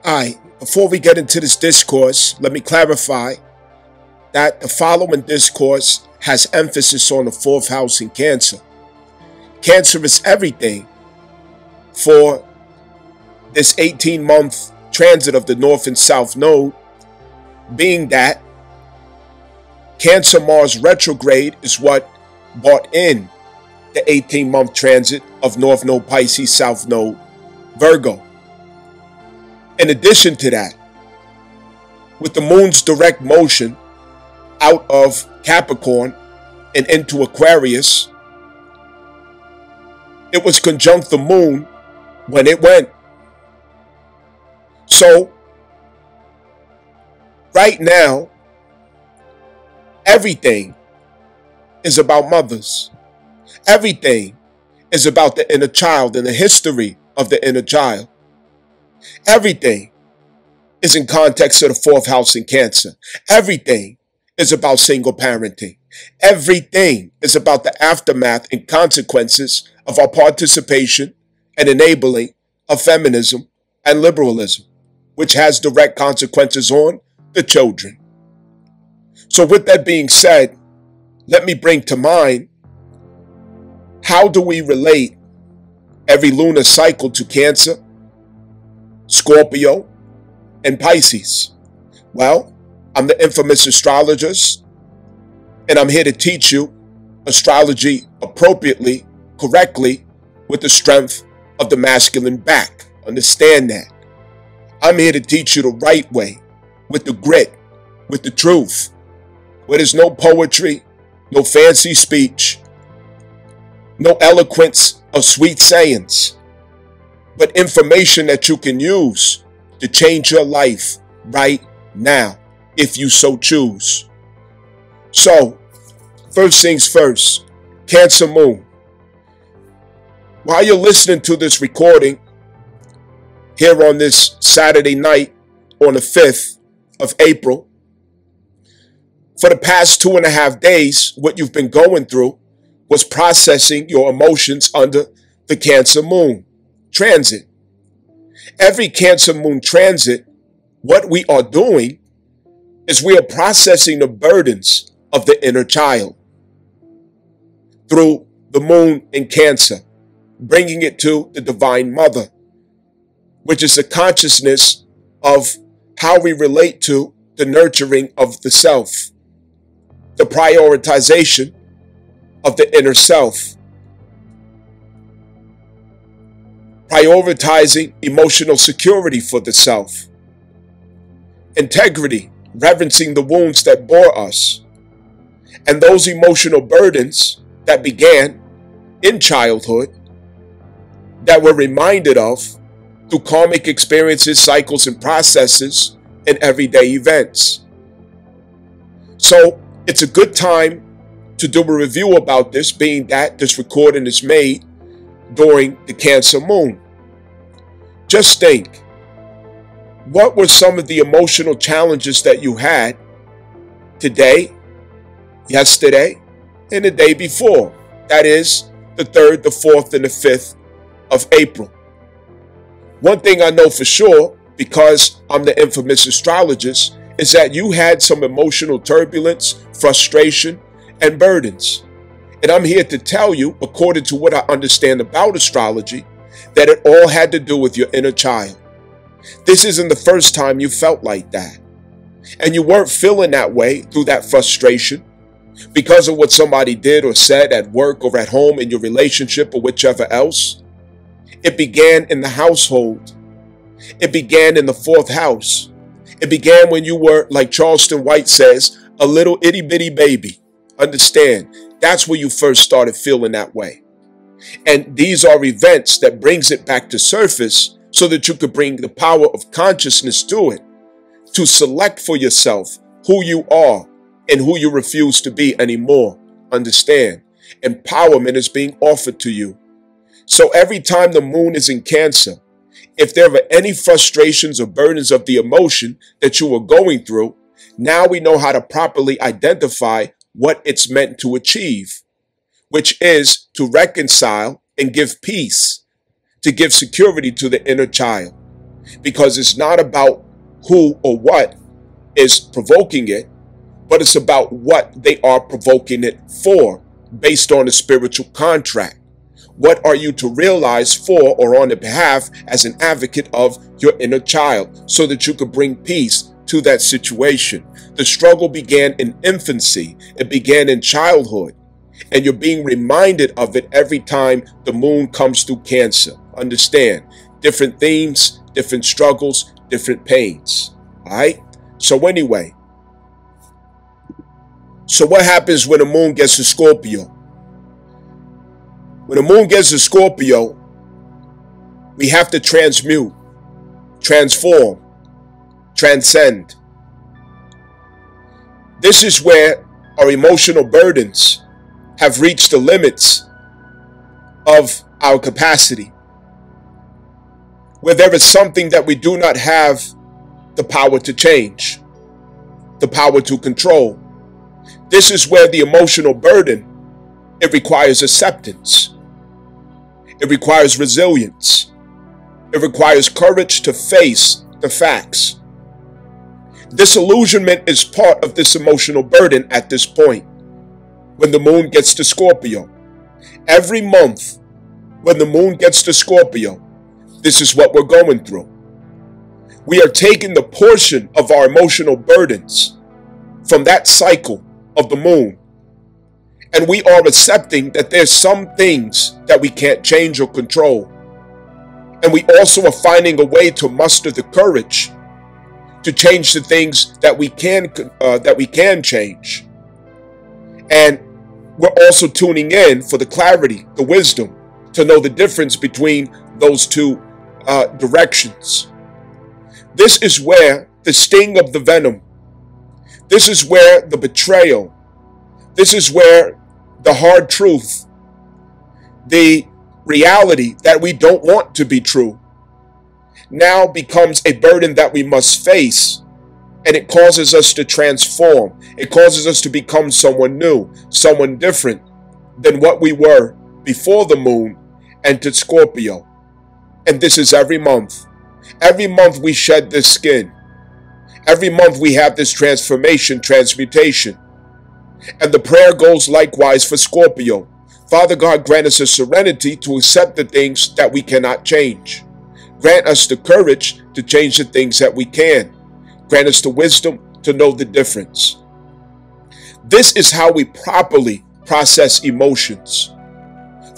Alright, before we get into this discourse, let me clarify that the following discourse has emphasis on the fourth house in Cancer. Cancer is everything for this 18-month transit of the North and South Node, being that Cancer Mars retrograde is what brought in the 18-month transit of North Node Pisces, South Node Virgo. In addition to that, with the moon's direct motion out of Capricorn and into Aquarius, it was conjunct the moon when it went. So, right now, everything is about mothers. Everything is about the inner child and the history of the inner child. Everything is in context of the fourth house in Cancer. Everything is about single parenting. Everything is about the aftermath and consequences of our participation and enabling of feminism and liberalism, which has direct consequences on the children. So with that being said, let me bring to mind, how do we relate every lunar cycle to Cancer, Scorpio, and Pisces? Well, I'm the infamous astrologist, and I'm here to teach you astrology appropriately, correctly, with the strength of the masculine back. Understand that. I'm here to teach you the right way, with the grit, with the truth, where there's no poetry, no fancy speech, no eloquence of sweet sayings, but information that you can use to change your life right now, if you so choose. So, first things first, Cancer Moon. While you're listening to this recording here on this Saturday night on the 5th of April, for the past 2.5 days, what you've been going through was processing your emotions under the Cancer Moon transit. Every Cancer Moon transit, what we are doing is we are processing the burdens of the inner child through the moon in Cancer, bringing it to the Divine Mother, which is the consciousness of how we relate to the nurturing of the self, the prioritization of the inner self, prioritizing emotional security for the self, integrity, reverencing the wounds that bore us, and those emotional burdens that began in childhood that we're reminded of through karmic experiences, cycles, and processes in everyday events. So it's a good time to do a review about this, being that this recording is made during the Cancer Moon. Just think, what were some of the emotional challenges that you had today, yesterday, and the day before? That is the 3rd, the 4th, and the 5th of April. One thing I know for sure, because I'm the infamous astrologist, is that you had some emotional turbulence, frustration, and burdens. And I'm here to tell you, according to what I understand about astrology, that it all had to do with your inner child. This isn't the first time you felt like that. And you weren't feeling that way through that frustration because of what somebody did or said at work or at home, in your relationship or whichever else. It began in the household. It began in the 4th house. It began when you were, like Charleston White says, a little itty bitty baby. Understand, that's where you first started feeling that way. And these are events that brings it back to surface so that you could bring the power of consciousness to it, to select for yourself who you are and who you refuse to be anymore. Understand, empowerment is being offered to you. So every time the moon is in Cancer, if there are any frustrations or burdens of the emotion that you are going through, now we know how to properly identify what it's meant to achieve, which is to reconcile and give peace, to give security to the inner child. because it's not about who or what is provoking it, but it's about what they are provoking it for, based on a spiritual contract. What are you to realize for or on the behalf as an advocate of your inner child, so that you could bring peace to that situation? The struggle began in infancy. It began in childhood. And you're being reminded of it every time the moon comes through Cancer. Understand, different themes, different struggles, different pains. All right? So anyway, so what happens when the moon gets to Scorpio? When the moon gets to Scorpio, we have to transmute, transform, transcend. This is where our emotional burdens have reached the limits of our capacity, where there is something that we do not have the power to change, the power to control. This is where the emotional burden, it requires acceptance. It requires resilience. It requires courage to face the facts. Disillusionment is part of this emotional burden at this point, when the moon gets to Scorpio. Every month, when the moon gets to Scorpio, this is what we're going through. We are taking the portion of our emotional burdens from that cycle of the moon, and we are accepting that there's some things that we can't change or control. And we also are finding a way to muster the courage to change the things that we can change. And we're also tuning in for the clarity, the wisdom, to know the difference between those two directions. This is where the sting of the venom, this is where the betrayal, this is where the hard truth, the reality that we don't want to be true, now becomes a burden that we must face. And it causes us to transform. It causes us to become someone new, someone different than what we were before the moon entered Scorpio. And this is every month. Every month we shed this skin. Every month we have this transformation, transmutation. And the prayer goes likewise for Scorpio. Father God, grant us a serenity to accept the things that we cannot change. Grant us the courage to change the things that we can. Grant us the wisdom to know the difference. This is how we properly process emotions.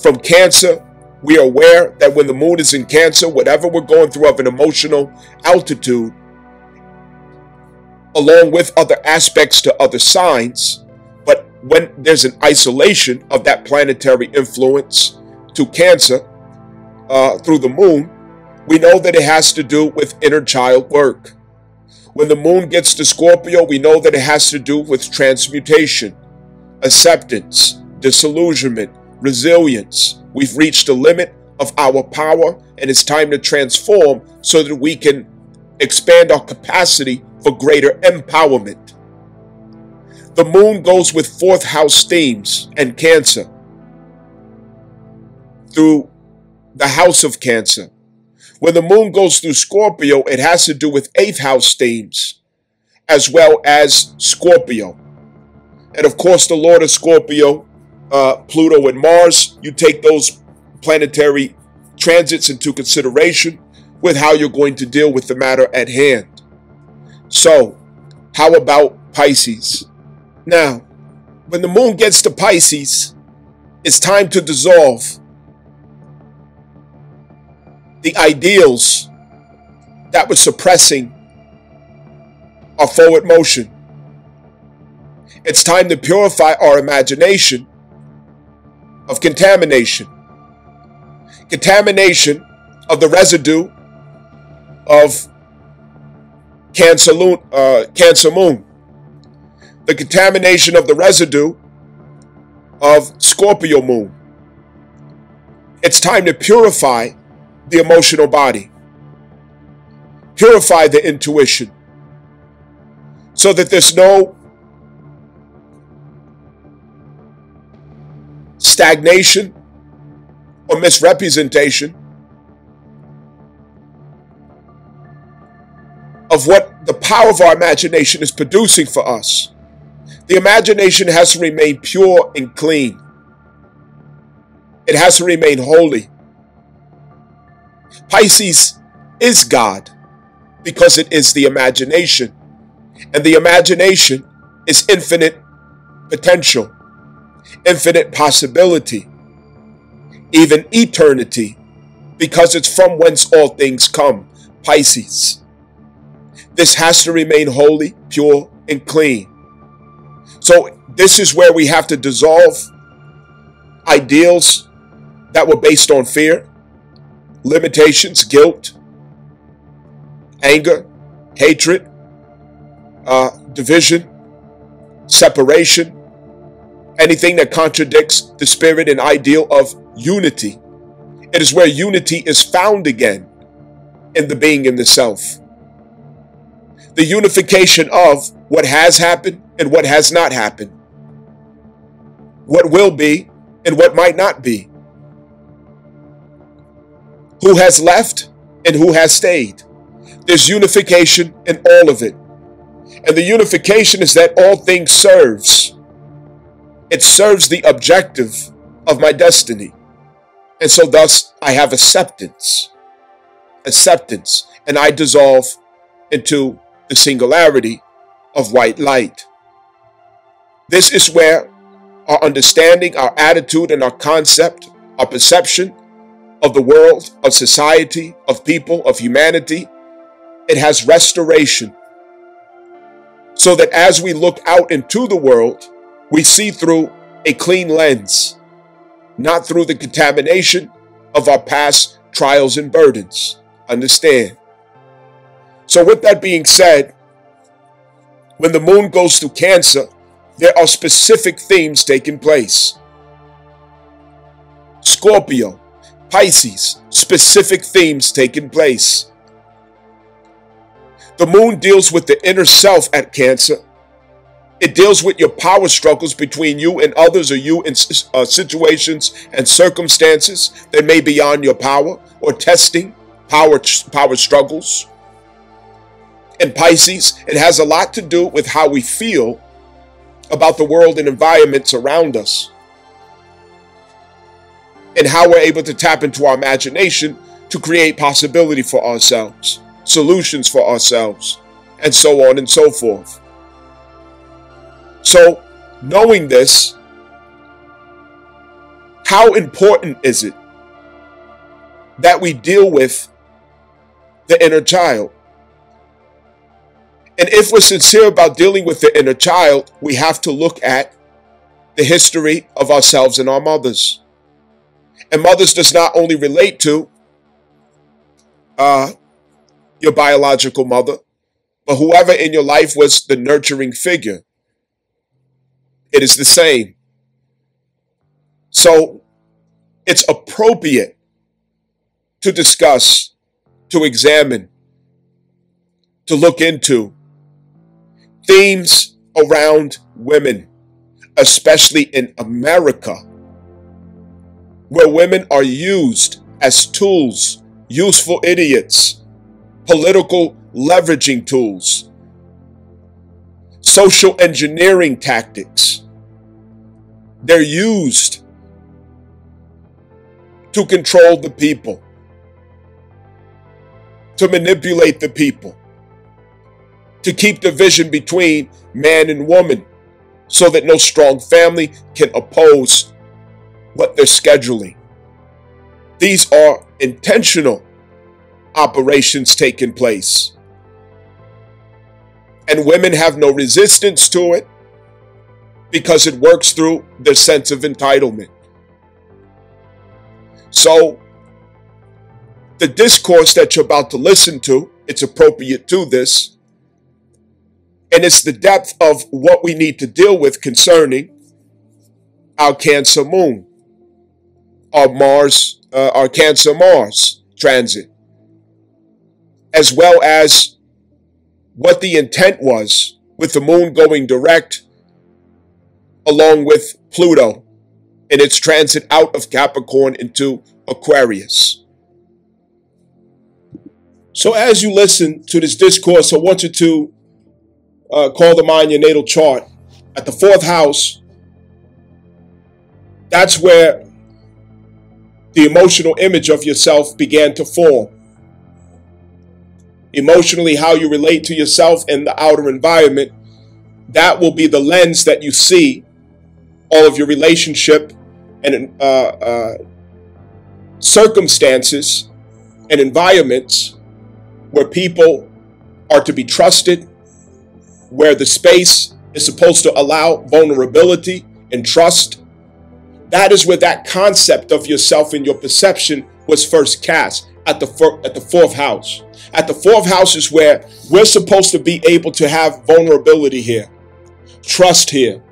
From Cancer, we are aware that when the moon is in Cancer, whatever we're going through of an emotional altitude, along with other aspects to other signs, but when there's an isolation of that planetary influence to Cancer through the moon, we know that it has to do with inner child work. When the moon gets to Scorpio, we know that it has to do with transmutation, acceptance, disillusionment, resilience. We've reached the limit of our power, and it's time to transform so that we can expand our capacity for greater empowerment. The moon goes with fourth house themes and Cancer through the house of Cancer. When the moon goes through Scorpio, it has to do with eighth house themes as well as Scorpio. And of course, the Lord of Scorpio, Pluto and Mars, you take those planetary transits into consideration with how you're going to deal with the matter at hand. So, how about Pisces? Now, when the moon gets to Pisces, it's time to dissolve the ideals that were suppressing our forward motion. It's time to purify our imagination of contamination. Contamination of the residue of Cancer moon. The contamination of the residue of Scorpio moon. It's time to purify the emotional body. Purify the intuition so that there's no stagnation or misrepresentation of what the power of our imagination is producing for us. The imagination has to remain pure and clean. It has to remain holy. Pisces is God because it is the imagination. And the imagination is infinite potential, infinite possibility, even eternity, because it's from whence all things come, Pisces. This has to remain holy, pure, and clean. So this is where we have to dissolve ideals that were based on fear, limitations, guilt, anger, hatred, division, separation, anything that contradicts the spirit and ideal of unity. It is where unity is found again in the being in the self. The unification of what has happened and what has not happened, what will be and what might not be, who has left and who has stayed. There's unification in all of it. And the unification is that all things serves. It serves the objective of my destiny. And so thus I have acceptance, and I dissolve into the singularity of white light. This is where our understanding, our attitude, and our concept, our perception of the world, of society, of people, of humanity, it has restoration. So that as we look out into the world, we see through a clean lens, not through the contamination of our past trials and burdens. Understand? So with that being said, when the moon goes through Cancer, there are specific themes taking place. Scorpio, Pisces, specific themes taking place. The moon deals with the inner self at Cancer. It deals with your power struggles between you and others, or you in situations and circumstances that may be beyond your power, or testing power struggles. In Pisces, it has a lot to do with how we feel about the world and environments around us, and how we're able to tap into our imagination to create possibility for ourselves, solutions for ourselves, and so on and so forth. So, knowing this, how important is it that we deal with the inner child? And if we're sincere about dealing with the inner child, we have to look at the history of ourselves and our mothers. And mothers does not only relate to your biological mother, but whoever in your life was the nurturing figure. It is the same. So it's appropriate to discuss, to examine, to look into themes around women, especially in America, where women are used as tools, useful idiots, political leveraging tools, social engineering tactics. They're used to control the people, to manipulate the people, to keep division between man and woman, so that no strong family can oppose what they're scheduling. These are intentional operations taking place. And women have no resistance to it because it works through their sense of entitlement. So, the discourse that you're about to listen to, it's appropriate to this. And it's the depth of what we need to deal with concerning our Cancer moon, our Cancer Mars transit, as well as what the intent was with the moon going direct along with Pluto in its transit out of Capricorn into Aquarius. So as you listen to this discourse, I want you to call to mind your natal chart. At the fourth house, that's where the emotional image of yourself began to form. Emotionally, how you relate to yourself in the outer environment, that will be the lens that you see all of your relationship and circumstances and environments where people are to be trusted, where the space is supposed to allow vulnerability and trust. That is where that concept of yourself and your perception was first cast, at the fourth house. At the fourth house is where we're supposed to be able to have vulnerability here, trust here,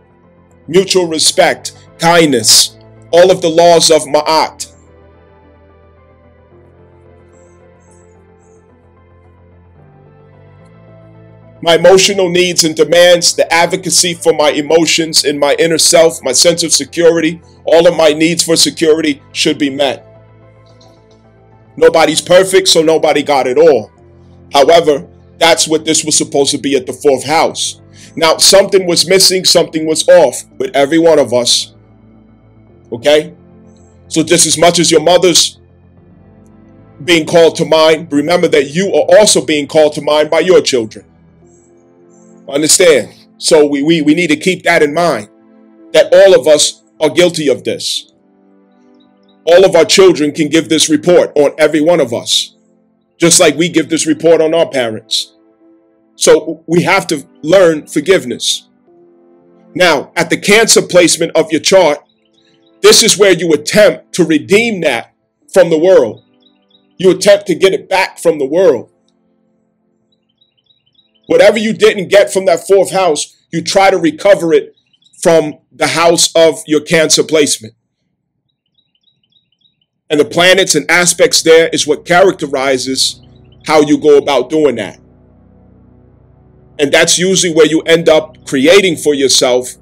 mutual respect, kindness, all of the laws of Ma'at. My emotional needs and demands, the advocacy for my emotions in my inner self, my sense of security, all of my needs for security should be met. Nobody's perfect, so nobody got it all. However, that's what this was supposed to be at the fourth house. Now, something was missing, something was off with every one of us. Okay? So just as much as your mother's being called to mind, remember that you are also being called to mind by your children. Understand? So we need to keep that in mind, that all of us are guilty of this. All of our children can give this report on every one of us, just like we give this report on our parents. So we have to learn forgiveness. Now, at the Cancer placement of your chart, this is where you attempt to redeem that from the world. You attempt to get it back from the world. Whatever you didn't get from that fourth house, you try to recover it from the house of your Cancer placement. And the planets and aspects there is what characterizes how you go about doing that. And that's usually where you end up creating for yourself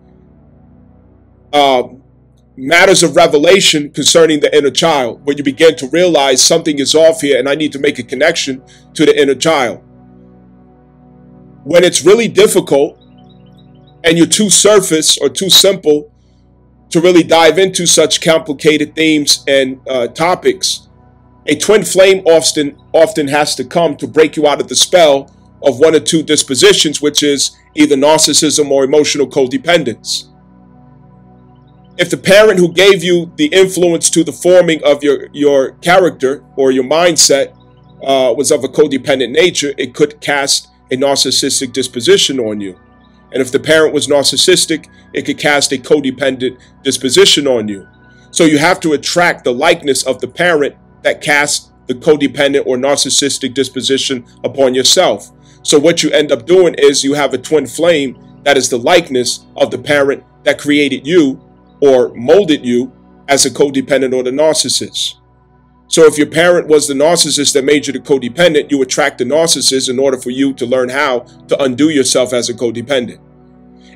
matters of revelation concerning the inner child, where you begin to realize something is off here and I need to make a connection to the inner child. When it's really difficult and you're too surface or too simple to really dive into such complicated themes and topics, a twin flame often has to come to break you out of the spell of one or two dispositions, which is either narcissism or emotional codependence. If the parent who gave you the influence to the forming of your character or your mindset was of a codependent nature, it could cast a narcissistic disposition on you. And if the parent was narcissistic, it could cast a codependent disposition on you. So you have to attract the likeness of the parent that casts the codependent or narcissistic disposition upon yourself. So what you end up doing is you have a twin flame that is the likeness of the parent that created you or molded you as a codependent or the narcissist. So if your parent was the narcissist that made you the codependent, you attract the narcissist in order for you to learn how to undo yourself as a codependent.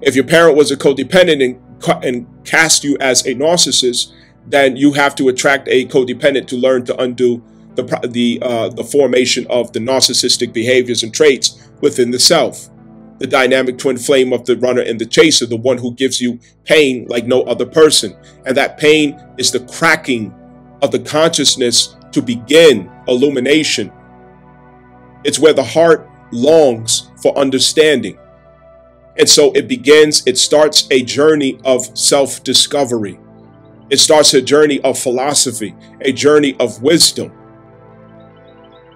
If your parent was a codependent and cast you as a narcissist, then you have to attract a codependent to learn to undo the formation of the narcissistic behaviors and traits within the self. The dynamic twin flame of the runner and the chaser, the one who gives you pain like no other person. And that pain is the cracking of the consciousness to begin illumination. It's where the heart longs for understanding. And so it starts a journey of self-discovery. It starts a journey of philosophy, a journey of wisdom.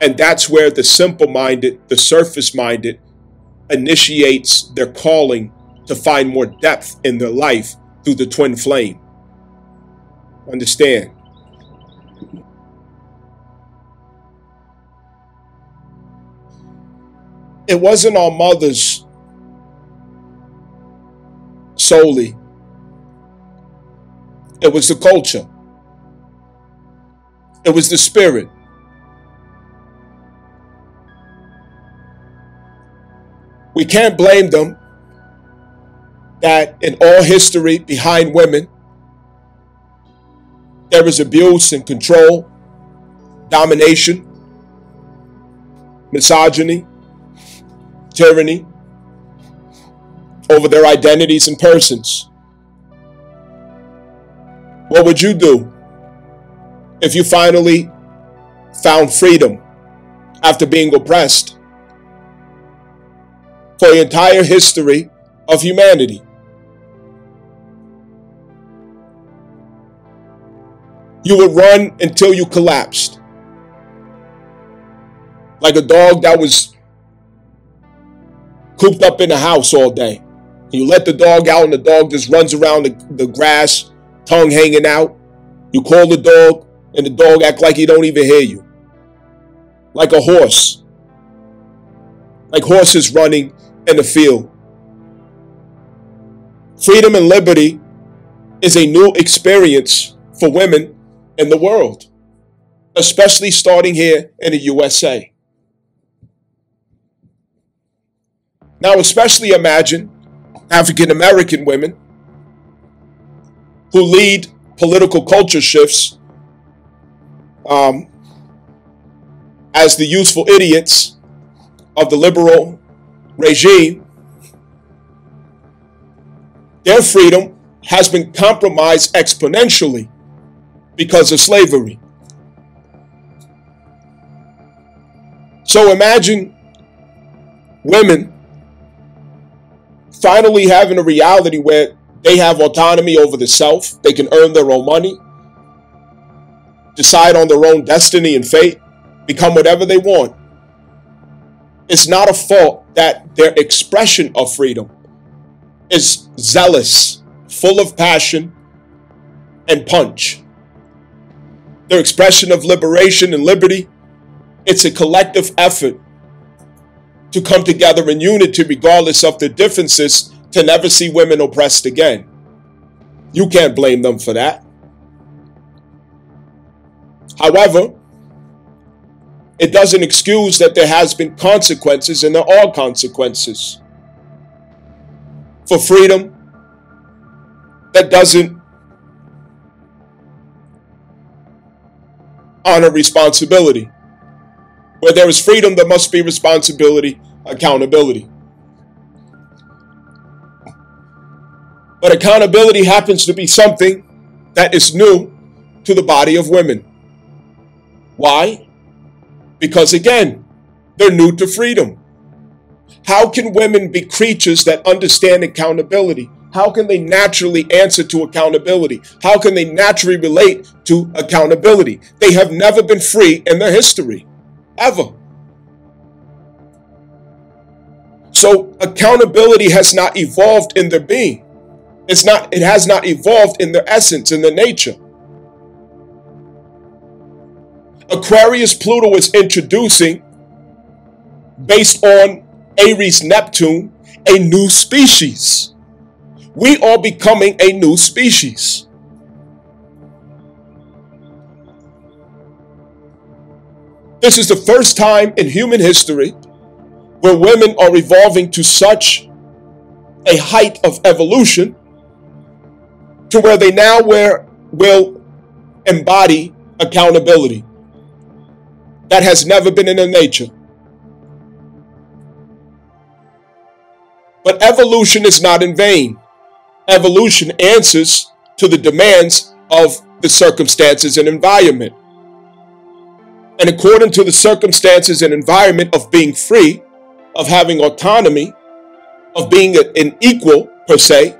And that's where the simple-minded, the surface-minded, initiates their calling to find more depth in their life through the twin flame. Understand? It wasn't our mothers solely. It was the culture. It was the spirit. We can't blame them that in all history behind women, there is abuse and control, domination. misogyny, tyranny over their identities and persons. What would you do if you finally found freedom after being oppressed for the entire history of humanity? You would run until you collapsed. Like a dog that was cooped up in the house all day. You let the dog out and the dog just runs around the grass, tongue hanging out. You call the dog and the dog act like he don't even hear you. Like a horse. Like horses running in the field. Freedom and liberty is a new experience for women in the world, especially starting here in the USA. Now, especially imagine African American women who lead political culture shifts as the useful idiots of the liberal regime. Their freedom has been compromised exponentially because of slavery. So imagine women finally having a reality where they have autonomy over the self. They can earn their own money, decide on their own destiny and fate, become whatever they want. It's not a fault that their expression of freedom is zealous, full of passion and punch. Their expression of liberation and liberty, it's a collective effort to come together in unity regardless of their differences to never see women oppressed again. You can't blame them for that. However, it doesn't excuse that there has been consequences, and there are consequences for freedom that doesn't honor responsibility. Where there is freedom, there must be responsibility, accountability. But accountability happens to be something that is new to the body of women. Why? Because again, they're new to freedom. How can women be creatures that understand accountability? How can they naturally answer to accountability? How can they naturally relate to accountability? They have never been free in their history. Ever. So accountability has not evolved in their being. It has not evolved in their essence, in their nature. Aquarius Pluto is introducing, based on Aries Neptune, a new species. We are becoming a new species. This is the first time in human history where women are evolving to such a height of evolution to where they now will embody accountability. That has never been in their nature. But evolution is not in vain. Evolution answers to the demands of the circumstances and environment. And according to the circumstances and environment of being free, of having autonomy, of being an equal per se,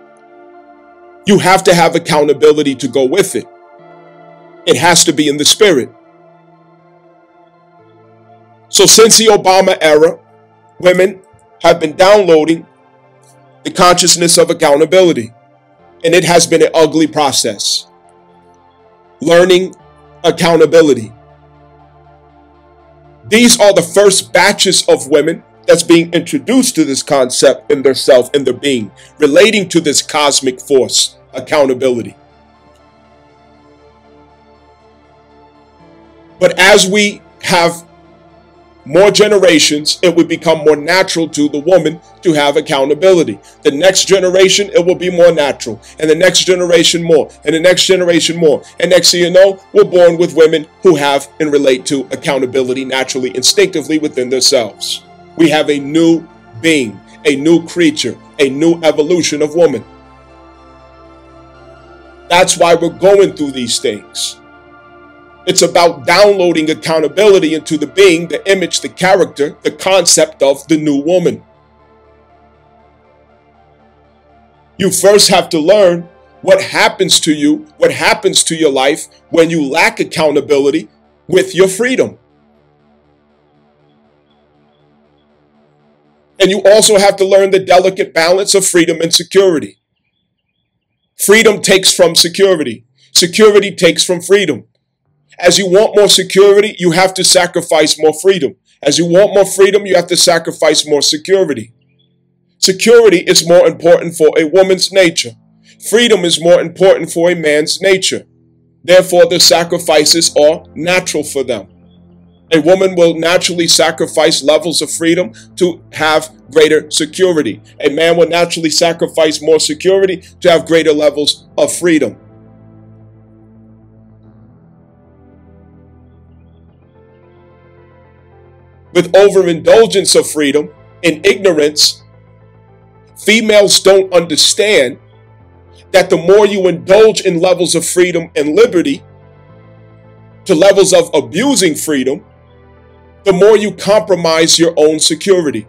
you have to have accountability to go with it. It has to be in the spirit. So since the Obama era, women have been downloading the consciousness of accountability. And it has been an ugly process. Learning accountability. These are the first batches of women that's being introduced to this concept in their self, in their being, relating to this cosmic force, accountability. But as we have more generations, it would become more natural to the woman to have accountability. The next generation, it will be more natural. And the next generation more. And the next generation more. And next thing you know, we're born with women who have and relate to accountability naturally, instinctively within themselves. We have a new being, a new creature, a new evolution of woman. That's why we're going through these things. It's about downloading accountability into the being, the image, the character, the concept of the new woman. You first have to learn what happens to you, what happens to your life when you lack accountability with your freedom. And you also have to learn the delicate balance of freedom and security. Freedom takes from security. Security takes from freedom. As you want more security, you have to sacrifice more freedom. As you want more freedom, you have to sacrifice more security. Security is more important for a woman's nature. Freedom is more important for a man's nature. Therefore, the sacrifices are natural for them. A woman will naturally sacrifice levels of freedom to have greater security. A man will naturally sacrifice more security to have greater levels of freedom. With overindulgence of freedom and ignorance, females don't understand that the more you indulge in levels of freedom and liberty to levels of abusing freedom, the more you compromise your own security.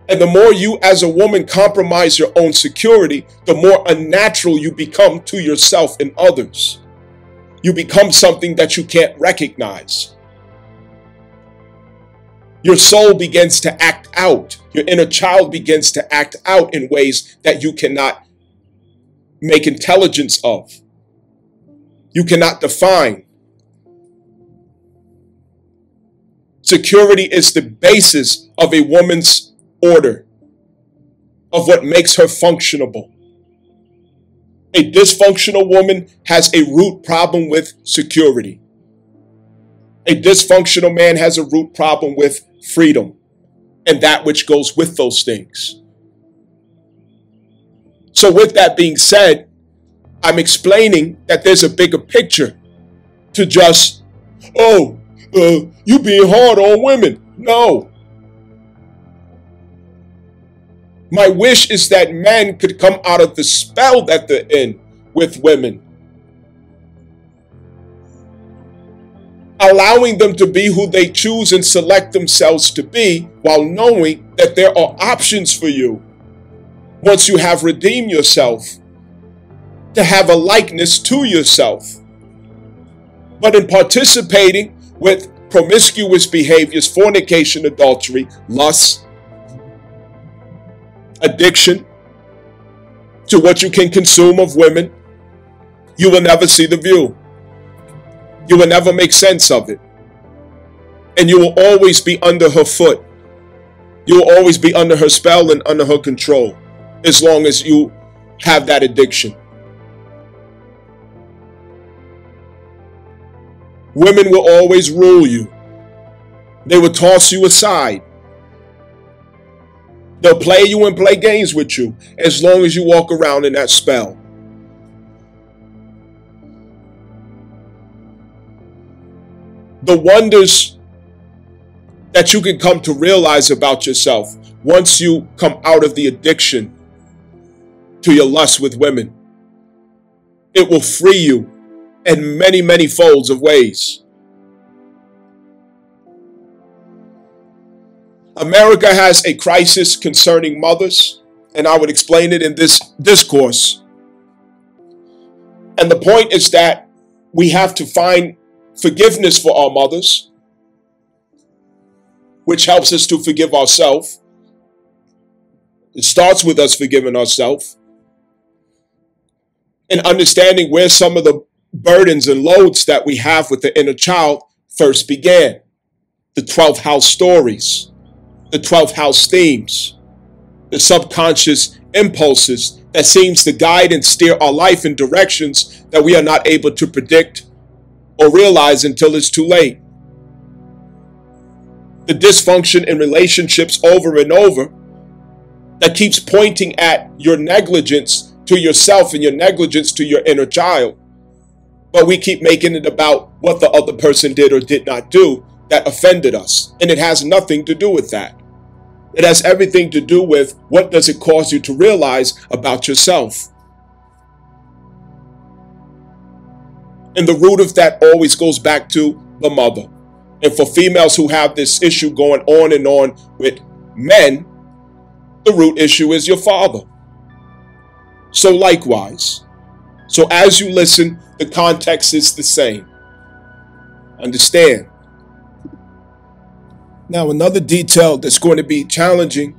And the more you as a woman compromise your own security, the more unnatural you become to yourself and others. You become something that you can't recognize. Your soul begins to act out. Your inner child begins to act out in ways that you cannot make intelligence of. You cannot define. Security is the basis of a woman's order, of what makes her functionable. A dysfunctional woman has a root problem with security. A dysfunctional man has a root problem with freedom and that which goes with those things. So with that being said, I'm explaining that there's a bigger picture to just, you being hard on women. No. My wish is that men could come out of the spell that they're in with women, allowing them to be who they choose and select themselves to be, while knowing that there are options for you once you have redeemed yourself to have a likeness to yourself. But in participating with promiscuous behaviors, fornication, adultery, lust, addiction to what you can consume of women, you will never see the view. You will never make sense of it. And you will always be under her foot. You will always be under her spell and under her control, as long as you have that addiction. Women will always rule you. They will toss you aside. They'll play you and play games with you as long as you walk around in that spell. The wonders that you can come to realize about yourself once you come out of the addiction to your lust with women, it will free you in many, many folds of ways. America has a crisis concerning mothers, and I would explain it in this discourse. And the point is that we have to find forgiveness for our mothers, which helps us to forgive ourselves. It starts with us forgiving ourselves and understanding where some of the burdens and loads that we have with the inner child first began. The 12th house stories, the 12th house themes, the subconscious impulses that seems to guide and steer our life in directions that we are not able to predict or realize until it's too late. the dysfunction in relationships over and over that keeps pointing at your negligence to yourself and your negligence to your inner child. But we keep making it about what the other person did or did not do that offended us. And it has nothing to do with that. It has everything to do with what does it cause you to realize about yourself. And the root of that always goes back to the mother. And for females who have this issue going on and on with men, the root issue is your father. So likewise, so as you listen, the context is the same. Understand. Now, another detail that's going to be challenging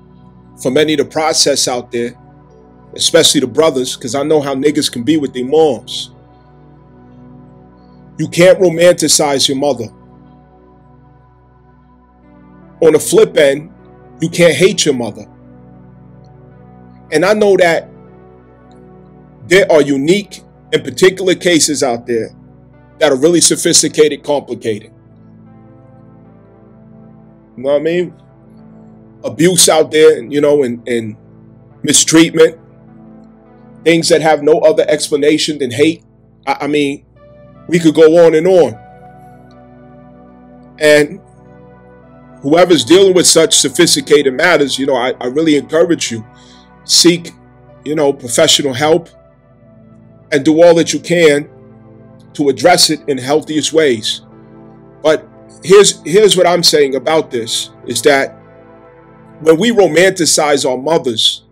for many to process out there, especially the brothers, because I know how niggas can be with their moms. You can't romanticize your mother. On the flip end, you can't hate your mother. And I know that there are unique and particular cases out there that are really sophisticated, complicated. You know what I mean? Abuse out there, you know, and mistreatment. Things that have no other explanation than hate. I mean, we could go on and on. And whoever's dealing with such sophisticated matters, you know, I really encourage you, seek, you know, professional help and do all that you can to address it in healthiest ways. But here's what I'm saying about this, is that when we romanticize our mothers,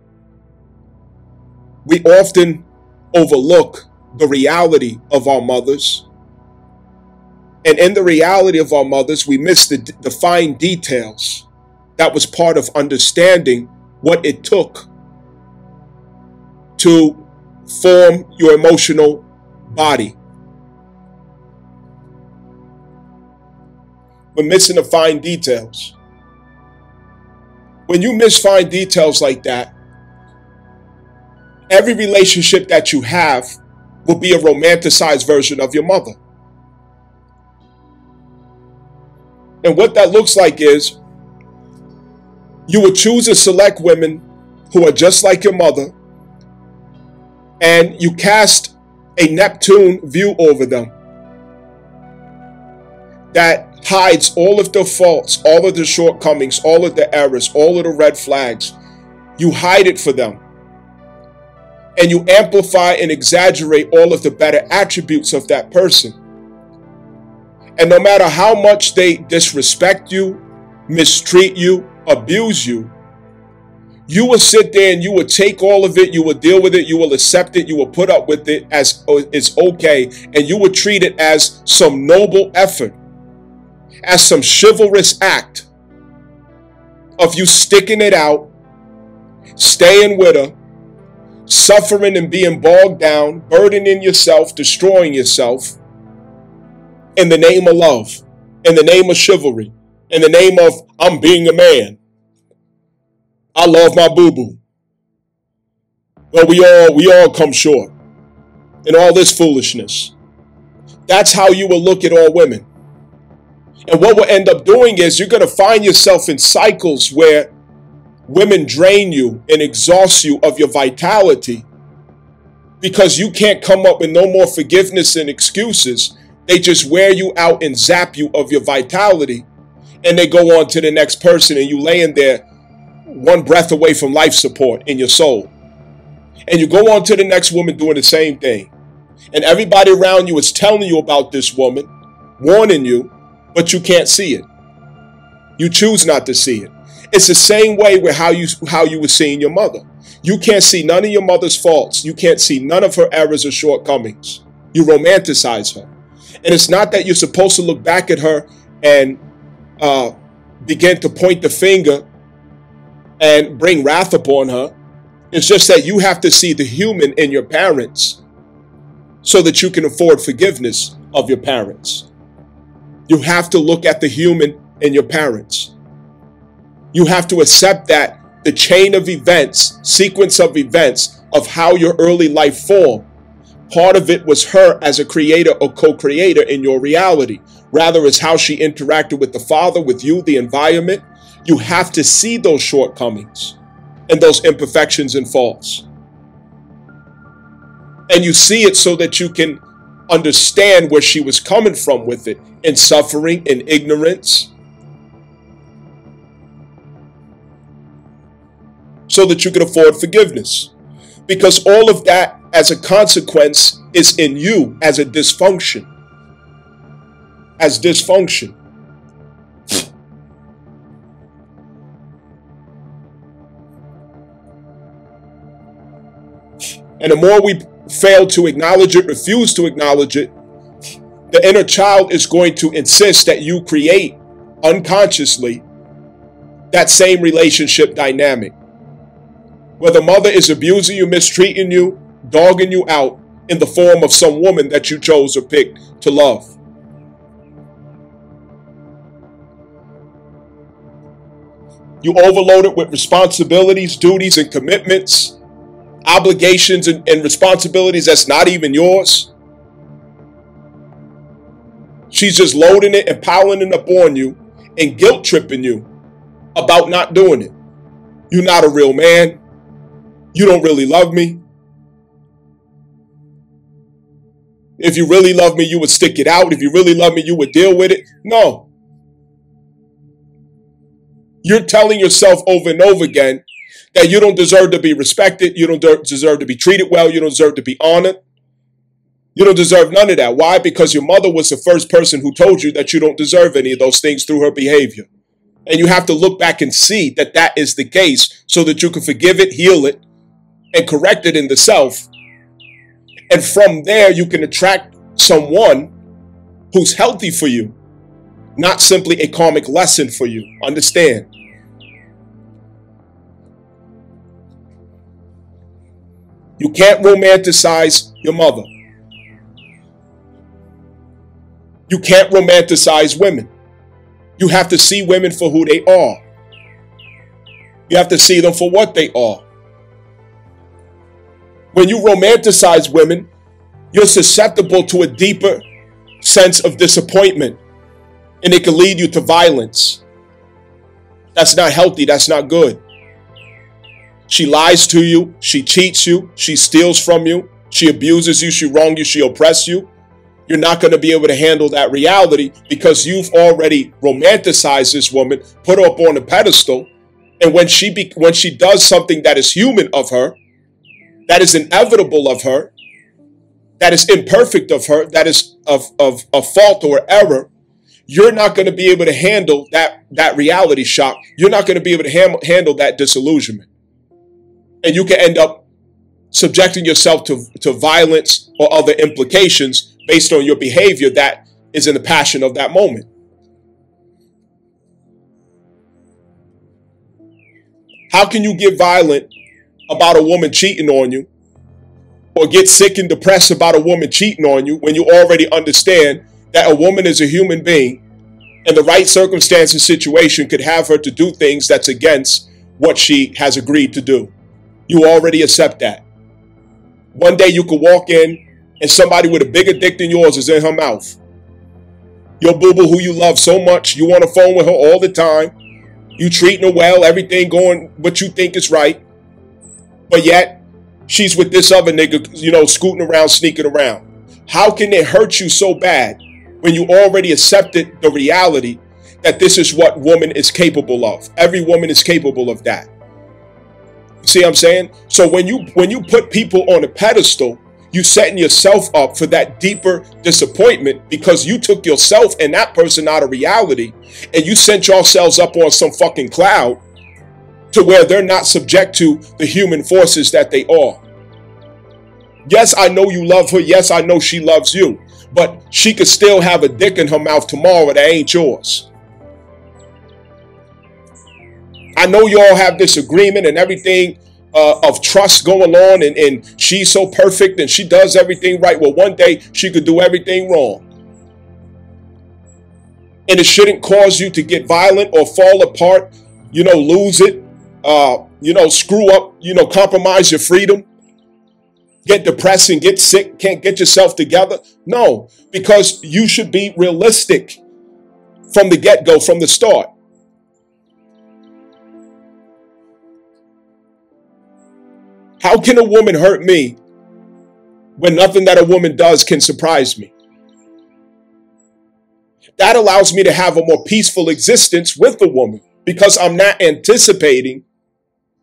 we often overlook the reality of our mothers. And in the reality of our mothers, we miss the fine details that was part of understanding what it took to form your emotional body. We're missing the fine details. When you miss fine details like that, every relationship that you have will be a romanticized version of your mother. And what that looks like is you would choose to select women who are just like your mother, and you cast a Neptune view over them that hides all of their faults, all of their shortcomings, all of the errors, all of the red flags. You hide it for them. And you amplify and exaggerate all of the better attributes of that person. And no matter how much they disrespect you, mistreat you, abuse you, you will sit there and you will take all of it, you will deal with it, you will accept it, you will put up with it as it's okay, and you will treat it as some noble effort, as some chivalrous act of you sticking it out, staying with her, suffering and being bogged down, burdening yourself, destroying yourself, in the name of love, in the name of chivalry, in the name of I'm being a man. I love my boo-boo. Well, we all come short in all this foolishness. That's how you will look at all women. And what will end up doing is you're going to find yourself in cycles where women drain you and exhaust you of your vitality because you can't come up with no more forgiveness and excuses. They just wear you out and zap you of your vitality, and they go on to the next person, and you laying there one breath away from life support in your soul. And you go on to the next woman doing the same thing. And everybody around you is telling you about this woman, warning you, but you can't see it. You choose not to see it. It's the same way with how you were seeing your mother. You can't see none of your mother's faults. You can't see none of her errors or shortcomings. You romanticize her. And it's not that you're supposed to look back at her and begin to point the finger and bring wrath upon her. It's just that you have to see the human in your parents so that you can afford forgiveness of your parents. You have to look at the human in your parents. You have to accept that the chain of events, sequence of events of how your early life formed Part of it was her as a creator or co-creator in your reality. Rather, it's how she interacted with the father, with you, the environment. You have to see those shortcomings and those imperfections and faults. And you see it so that you can understand where she was coming from with it, in suffering, in ignorance, so that you can afford forgiveness. Because all of that, as a consequence, is in you as a dysfunction. As dysfunction. And the more we fail to acknowledge it, refuse to acknowledge it, the inner child is going to insist that you create unconsciously that same relationship dynamic. Whether mother is abusing you, mistreating you, dogging you out in the form of some woman that you chose or picked to love. You overload it with responsibilities, duties, and commitments, obligations and responsibilities that's not even yours. She's just loading it and piling it up on you and guilt tripping you about not doing it. You're not a real man. You don't really love me. If you really love me, you would stick it out. If you really love me, you would deal with it. No. You're telling yourself over and over again that you don't deserve to be respected. You don't deserve to be treated well. You don't deserve to be honored. You don't deserve none of that. Why? Because your mother was the first person who told you that you don't deserve any of those things through her behavior. And you have to look back and see that that is the case so that you can forgive it, heal it, and correct it in the self. And from there, you can attract someone who's healthy for you, not simply a karmic lesson for you. Understand? You can't romanticize your mother. You can't romanticize women. You have to see women for who they are. You have to see them for what they are. When you romanticize women, you're susceptible to a deeper sense of disappointment, and it can lead you to violence. That's not healthy. That's not good. She lies to you. She cheats you. She steals from you. She abuses you. She wrongs you. She oppresses you. You're not going to be able to handle that reality because you've already romanticized this woman, put her up on a pedestal, and when she does something that is human of her, that is inevitable of her, that is imperfect of her, that is of fault or error, you're not going to be able to handle that reality shock. You're not going to be able to handle that disillusionment. And you can end up subjecting yourself to violence or other implications based on your behavior that is in the passion of that moment. How can you get violent about a woman cheating on you or get sick and depressed about a woman cheating on you when you already understand that a woman is a human being and the right circumstance and situation could have her to do things that's against what she has agreed to do? You already accept that. One day you could walk in and somebody with a bigger dick than yours is in her mouth. Your boo-boo who you love so much, you on the phone with her all the time. You treating her well, everything going what you think is right. But yet, she's with this other nigga, scooting around, sneaking around. How can it hurt you so bad when you already accepted the reality that this is what woman is capable of? Every woman is capable of that. See what I'm saying? So when you put people on a pedestal, you setting yourself up for that deeper disappointment because you took yourself and that person out of reality and you sent yourselves up on some fucking cloud to where they're not subject to the human forces that they are. Yes, I know you love her. Yes, I know she loves you. But she could still have a dick in her mouth tomorrow that ain't yours. I know you all have this agreement and everything of trust going on and she's so perfect and she does everything right. Well, one day she could do everything wrong. And it shouldn't cause you to get violent or fall apart, lose it, screw up, compromise your freedom. get depressed and get sick, can't get yourself together? No, because you should be realistic from the get-go, from the start. How can a woman hurt me when nothing that a woman does can surprise me? That allows me to have a more peaceful existence with the woman because I'm not anticipating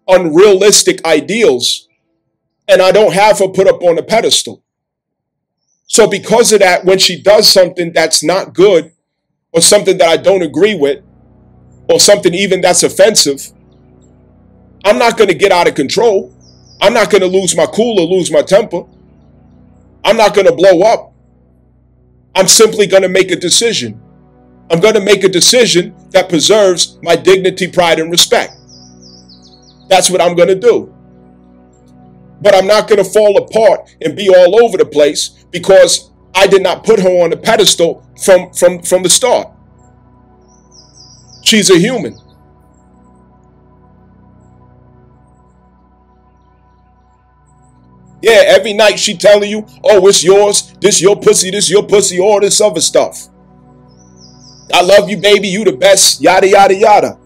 unrealistic ideals and I don't have her put up on a pedestal. So because of that, when she does something that's not good or something that I don't agree with or something even that's offensive, I'm not going to get out of control. I'm not going to lose my cool or lose my temper. I'm not going to blow up. I'm simply going to make a decision. I'm going to make a decision that preserves my dignity, pride, and respect. That's what I'm going to do. But I'm not going to fall apart and be all over the place because I did not put her on a pedestal from the start. She's a human. Yeah, every night she telling you, oh, it's yours, this your pussy, all this other stuff. I love you, baby, you the best, yada, yada, yada.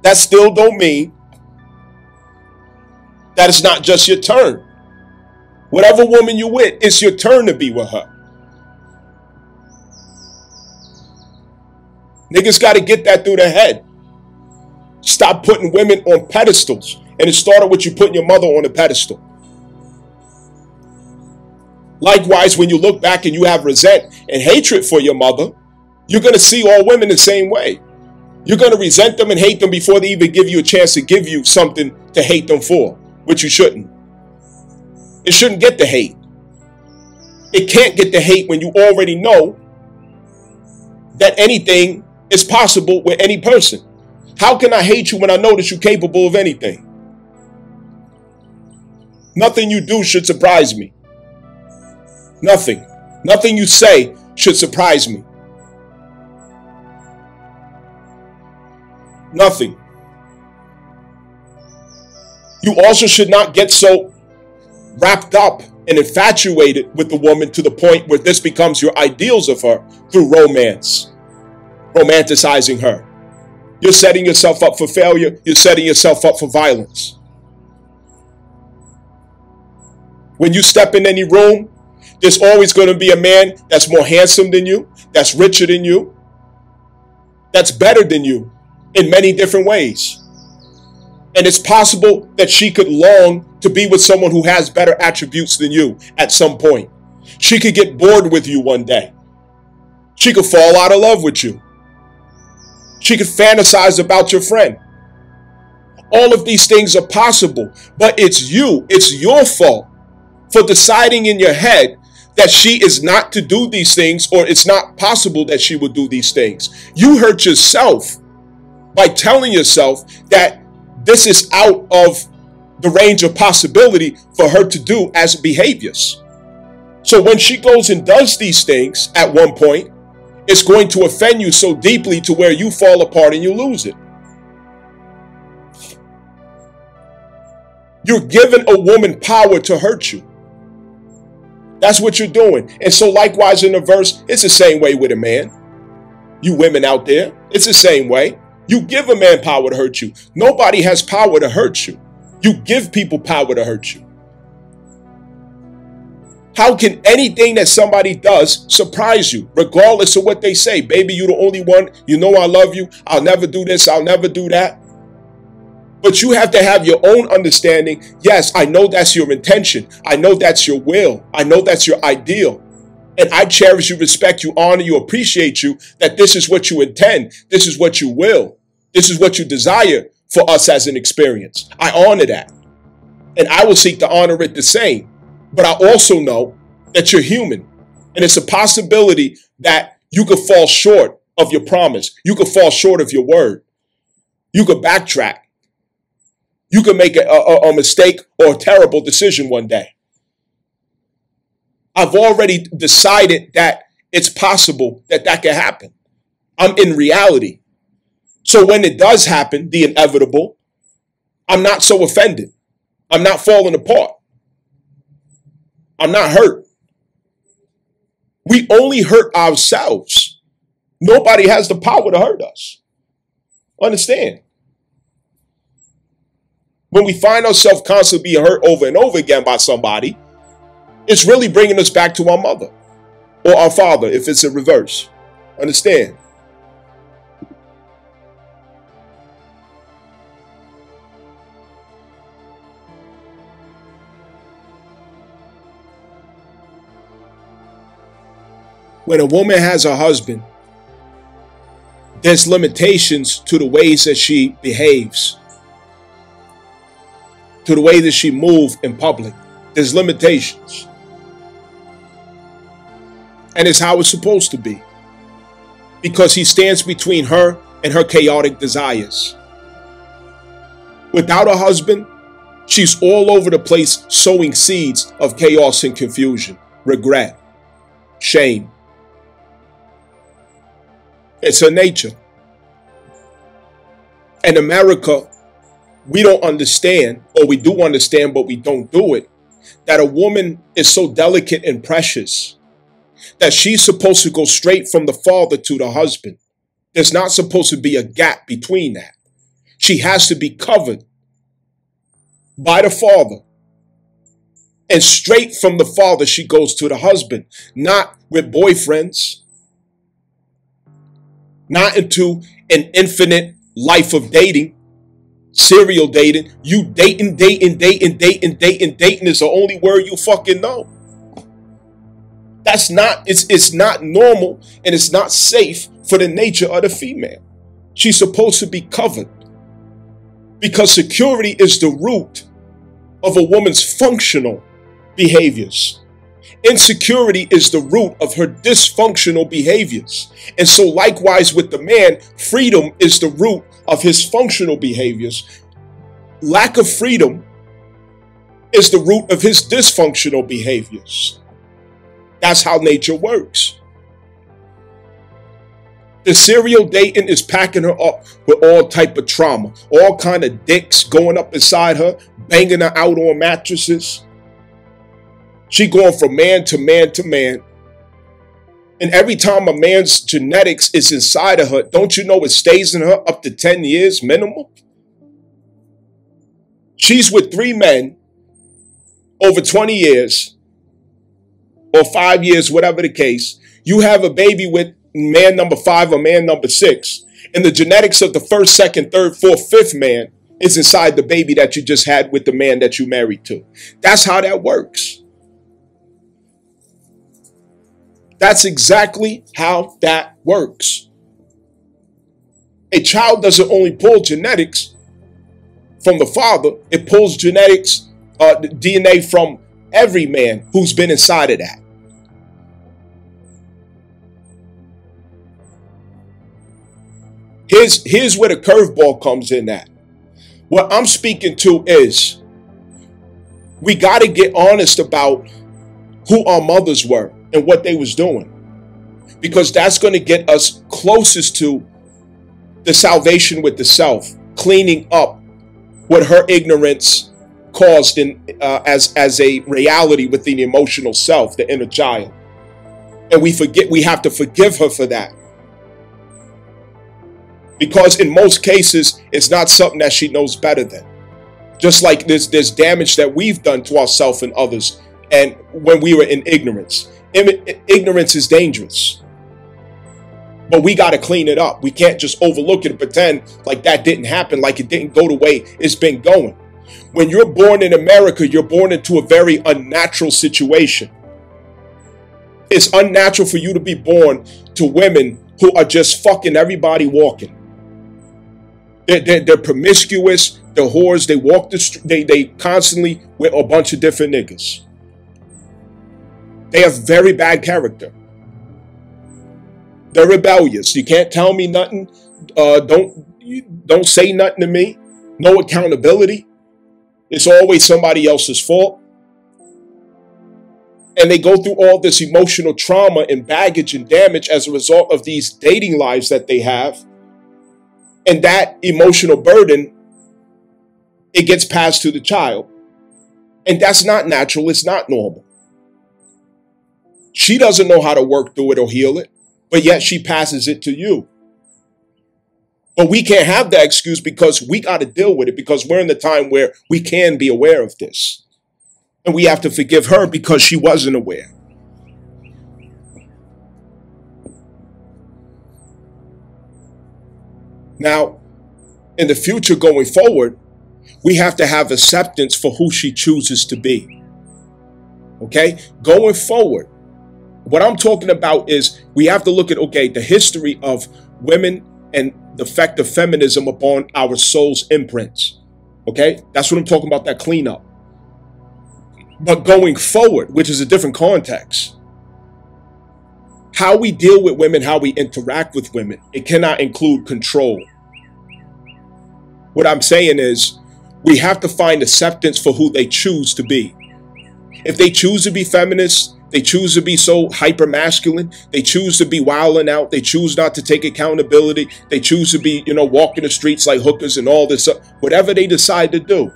That still don't mean that it's not just your turn. Whatever woman you with, it's your turn to be with her. Niggas got to get that through their head. Stop putting women on pedestals. And it started with you putting your mother on a pedestal. Likewise, when you look back and you have resent and hatred for your mother, you're going to see all women the same way. You're going to resent them and hate them before they even give you a chance to give you something to hate them for, which you shouldn't. It shouldn't get the hate. It can't get the hate when you already know that anything is possible with any person. How can I hate you when I know that you're capable of anything? Nothing you do should surprise me. Nothing. Nothing you say should surprise me. Nothing. You also should not get so wrapped up and infatuated with the woman to the point where this becomes your ideals of her through romance, romanticizing her. You're setting yourself up for failure. You're setting yourself up for violence. When you step in any room, there's always going to be a man that's more handsome than you, that's richer than you, that's better than you in many different ways. And it's possible that she could long to be with someone who has better attributes than you at some point. She could get bored with you one day. She could fall out of love with you. She could fantasize about your friend. All of these things are possible, but it's you. It's your fault for deciding in your head that she is not to do these things, or it's not possible that she will do these things. You hurt yourself by telling yourself that this is out of the range of possibility for her to do as behaviors. So when she goes and does these things at one point, it's going to offend you so deeply to where you fall apart and you lose it. You're giving a woman power to hurt you. That's what you're doing. And so likewise in the verse, it's the same way with a man. You women out there, it's the same way. You give a man power to hurt you. Nobody has power to hurt you. You give people power to hurt you. How can anything that somebody does surprise you, regardless of what they say? Baby, you're the only one. You know I love you. I'll never do this. I'll never do that. But you have to have your own understanding. Yes, I know that's your intention. I know that's your will. I know that's your ideal. And I cherish you, respect you, honor you, appreciate you, that this is what you intend. This is what you will. This is what you desire for us as an experience. I honor that. And I will seek to honor it the same. But I also know that you're human. And it's a possibility that you could fall short of your promise. You could fall short of your word. You could backtrack. You could make a mistake or a terrible decision one day. I've already decided that it's possible that that can happen. I'm in reality. So when it does happen, the inevitable, I'm not so offended. I'm not falling apart. I'm not hurt. We only hurt ourselves. Nobody has the power to hurt us. Understand? When we find ourselves constantly being hurt over and over again by somebody, it's really bringing us back to our mother or our father if it's in reverse. Understand? When a woman has a husband, there's limitations to the ways that she behaves, to the way that she moves in public. There's limitations. And it's how it's supposed to be. Because he stands between her and her chaotic desires. Without a husband, she's all over the place sowing seeds of chaos and confusion, regret, shame. It's her nature. In America, we don't understand, or we do understand, but we don't do it, that a woman is so delicate and precious that she's supposed to go straight from the father to the husband. There's not supposed to be a gap between that. She has to be covered by the father. And straight from the father, she goes to the husband, not with boyfriends, not into an infinite life of dating, serial dating. You dating is the only word you fucking know. That's not, it's not normal, and it's not safe for the nature of the female. She's supposed to be covered because security is the root of a woman's functional behaviors. Insecurity is the root of her dysfunctional behaviors. And so likewise with the man, freedom is the root of his functional behaviors. Lack of freedom is the root of his dysfunctional behaviors. That's how nature works. The serial dating is packing her up with all type of trauma, all kind of dicks going up inside her, banging her out on mattresses. She going from man to man to man. And every time a man's genetics is inside of her, don't you know it stays in her up to 10 years minimum? She's with 3 men over 20 years or 5 years, whatever the case. You have a baby with man number 5 or man number 6. And the genetics of the first, second, third, fourth, fifth man is inside the baby that you just had with the man that you married to. That's how that works. That's exactly how that works. A child doesn't only pull genetics from the father, it pulls genetics, DNA from every man who's been inside of that. Here's where the curveball comes in at. What I'm speaking to is we got to get honest about who our mothers were and what they was doing, because that's going to get us closest to the salvation with the self, cleaning up what her ignorance caused in as a reality within the emotional self, the inner child. And we have to forgive her for that, because in most cases it's not something that she knows better than. Just like there's damage that we've done to ourselves and others, and when we were in ignorance. Ignorance is dangerous, but we got to clean it up. We can't just overlook it and pretend like that didn't happen, like it didn't go the way it's been going. When you're born in America, you're born into a very unnatural situation. It's unnatural for you to be born to women who are just fucking everybody walking. They're promiscuous, they're whores, they walk the street, they constantly with a bunch of different niggas. They have very bad character. They're rebellious. You can't tell me nothing. Don't say nothing to me. No accountability. It's always somebody else's fault. And they go through all this emotional trauma and baggage and damage as a result of these dating lives that they have. And that emotional burden, it gets passed to the child. And that's not natural. It's not normal. She doesn't know how to work through it or heal it, but yet she passes it to you. But we can't have that excuse because we got to deal with it, because we're in the time where we can be aware of this. And we have to forgive her because she wasn't aware. Now, in the future going forward, we have to have acceptance for who she chooses to be. Okay? Going forward, what I'm talking about is we have to look at, okay, the history of women and the effect of feminism upon our soul's imprints. Okay? That's what I'm talking about, that cleanup. But going forward, which is a different context, how we deal with women, how we interact with women, it cannot include control. What I'm saying is we have to find acceptance for who they choose to be. If they choose to be feminists, they choose to be so hyper masculine, they choose to be wilding out, they choose not to take accountability, they choose to be, walking the streets like hookers and all this, whatever they decide to do,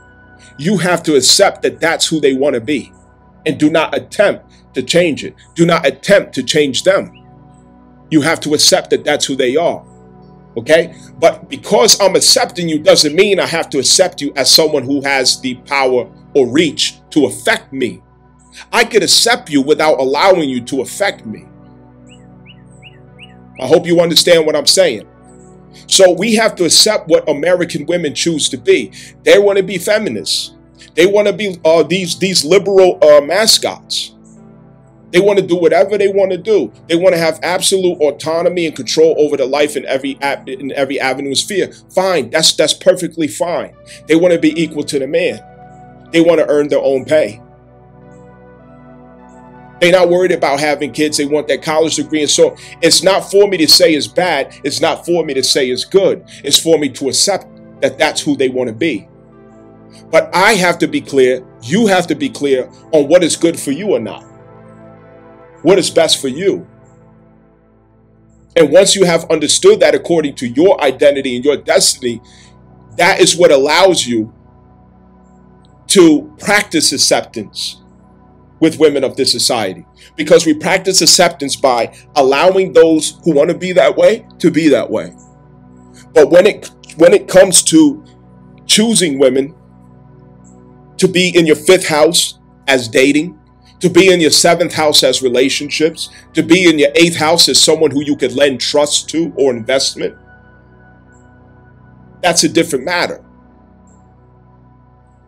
you have to accept that that's who they want to be. And do not attempt to change it. Do not attempt to change them. You have to accept that that's who they are. Okay? But because I'm accepting you doesn't mean I have to accept you as someone who has the power or reach to affect me. I could accept you without allowing you to affect me. I hope you understand what I'm saying. So we have to accept what American women choose to be. They want to be feminists. They want to be these liberal mascots. They want to do whatever they want to do. They want to have absolute autonomy and control over their life in every avenue and sphere. Fine, that's perfectly fine. They want to be equal to the man. They want to earn their own pay. They're not worried about having kids. They want that college degree. And so it's not for me to say it's bad. It's not for me to say it's good. It's for me to accept that that's who they want to be. But I have to be clear. You have to be clear on what is good for you or not. What is best for you. And once you have understood that according to your identity and your destiny, that is what allows you to practice acceptance with women of this society. Because we practice acceptance by allowing those who want to be that way to be that way. But when it comes to choosing women to be in your 5th house as dating, to be in your 7th house as relationships, to be in your 8th house as someone who you could lend trust to or investment, that's a different matter.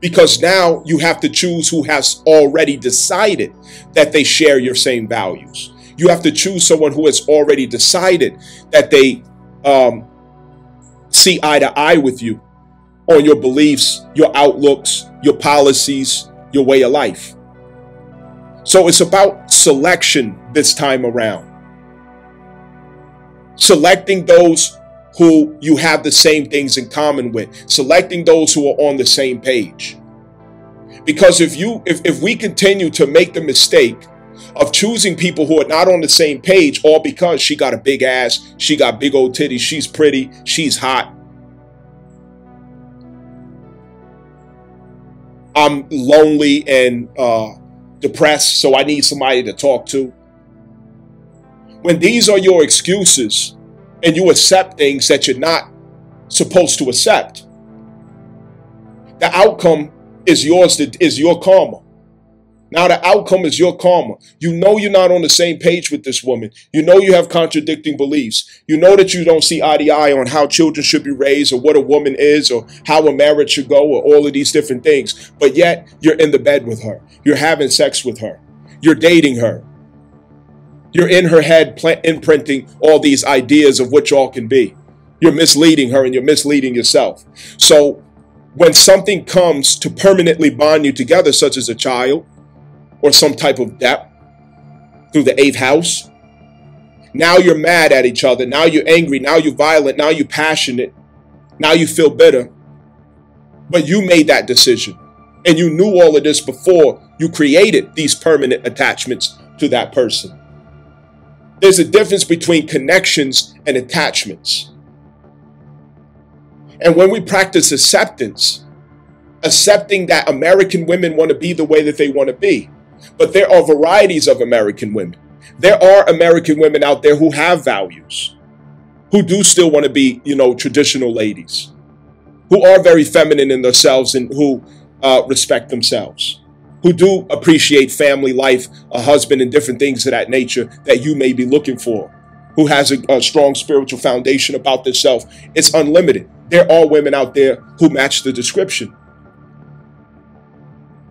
Because now you have to choose who has already decided that they share your same values. You have to choose someone who has already decided that they see eye to eye with you on your beliefs, your outlooks, your policies, your way of life. So it's about selection this time around. Selecting those who you have the same things in common with. Selecting those who are on the same page. Because if we continue to make the mistake of choosing people who are not on the same page, all because she got a big ass, she got big old titties, she's pretty, she's hot, I'm lonely and depressed, so I need somebody to talk to. When these are your excuses and you accept things that you're not supposed to accept, the outcome is yours, is your karma. Now the outcome is your karma. You know you're not on the same page with this woman. You know you have contradicting beliefs. You know that you don't see eye to eye on how children should be raised or what a woman is or how a marriage should go or all of these different things. But yet you're in the bed with her. You're having sex with her. You're dating her. You're in her head imprinting all these ideas of what y'all can be. You're misleading her and you're misleading yourself. So when something comes to permanently bond you together, such as a child, or some type of debt through the 8th house, now you're mad at each other. Now you're angry. Now you're violent. Now you're passionate. Now you feel bitter. But you made that decision. And you knew all of this before you created these permanent attachments to that person. There's a difference between connections and attachments. And when we practice acceptance, accepting that American women want to be the way that they want to be, but there are varieties of American women. There are American women out there who have values, who do still want to be, traditional ladies, who are very feminine in themselves and who respect themselves, who do appreciate family life, a husband, and different things of that nature that you may be looking for, who has a strong spiritual foundation about themselves. It's unlimited. There are women out there who match the description.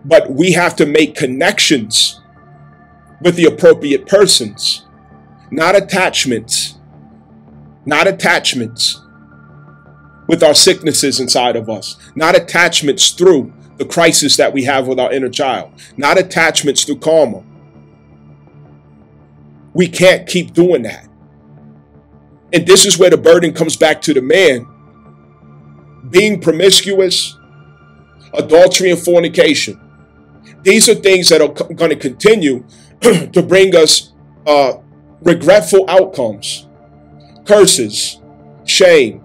But we have to make connections with the appropriate persons, not attachments, with our sicknesses inside of us, not attachments through the crisis that we have with our inner child, not attachments through karma. We can't keep doing that. And this is where the burden comes back to the man. Being promiscuous, adultery, and fornication. These are things that are going to continue to bring us regretful outcomes, curses, shame,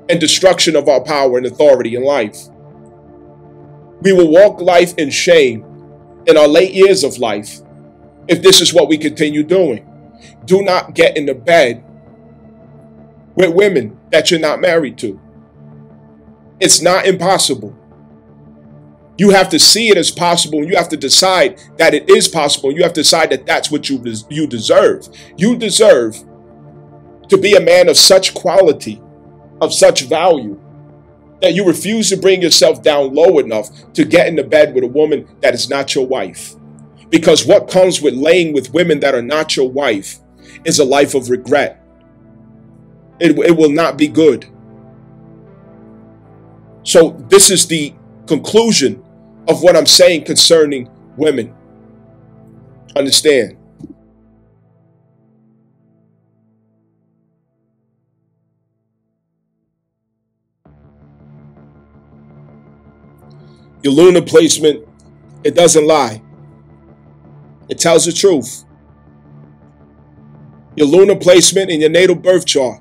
and destruction of our power and authority in life. We will walk life in shame in our late years of life if this is what we continue doing. Do not get into bed with women that you're not married to. It's not impossible. You have to see it as possible, and you have to decide that it is possible. You have to decide that that's what you deserve. You deserve to be a man of such quality, of such value, that you refuse to bring yourself down low enough to get into bed with a woman that is not your wife. Because what comes with laying with women that are not your wife is a life of regret. It will not be good. So this is the conclusion of what I'm saying concerning women. Understand. Your lunar placement, it doesn't lie. It tells the truth. Your lunar placement in your natal birth chart,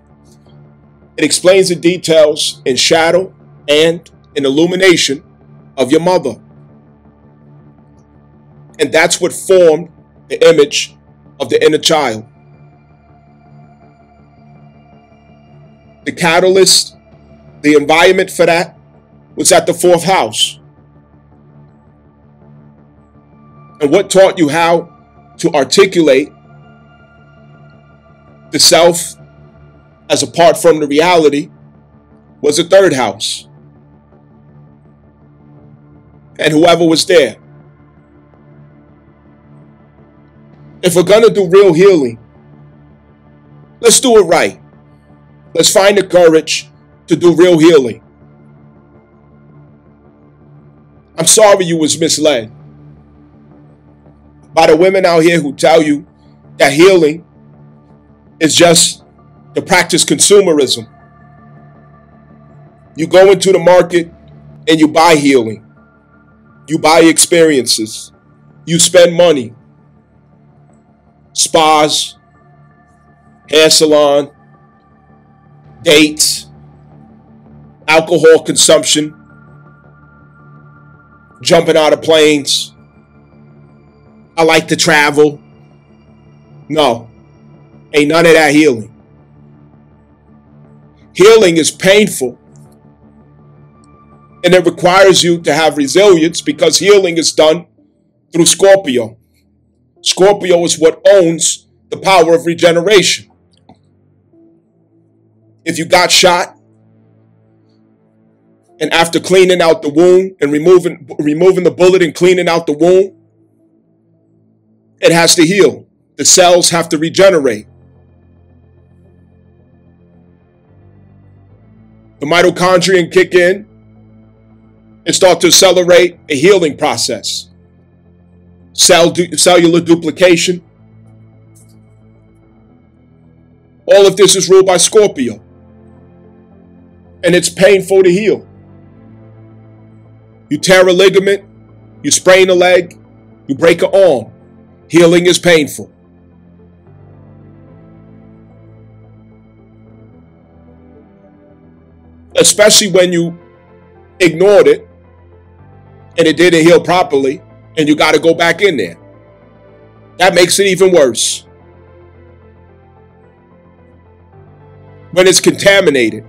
it explains the details in shadow and in illumination of your mother. And that's what formed the image of the inner child. The catalyst, the environment for that was at the 4th house. And what taught you how to articulate the self as apart from the reality was the 3rd house. And whoever was there. If we're going to do real healing, let's do it right. Let's find the courage to do real healing. I'm sorry you was misled by the women out here who tell you that healing is just to practice consumerism. You go into the market and you buy healing. You buy experiences. You spend money. Spas, hair salon, dates, alcohol consumption, jumping out of planes. I like to travel. No, ain't none of that healing. Healing is painful. And it requires you to have resilience because healing is done through Scorpio. Scorpio is what owns the power of regeneration. If you got shot, and after cleaning out the wound and removing the bullet and cleaning out the wound, it has to heal. The cells have to regenerate. The mitochondria kick in and start to accelerate a healing process. Cellular duplication. All of this is ruled by Scorpio. And it's painful to heal. You tear a ligament, you sprain a leg, you break an arm. Healing is painful. Especially when you ignored it and it didn't heal properly and you got to go back in there. That makes it even worse. when it's contaminated,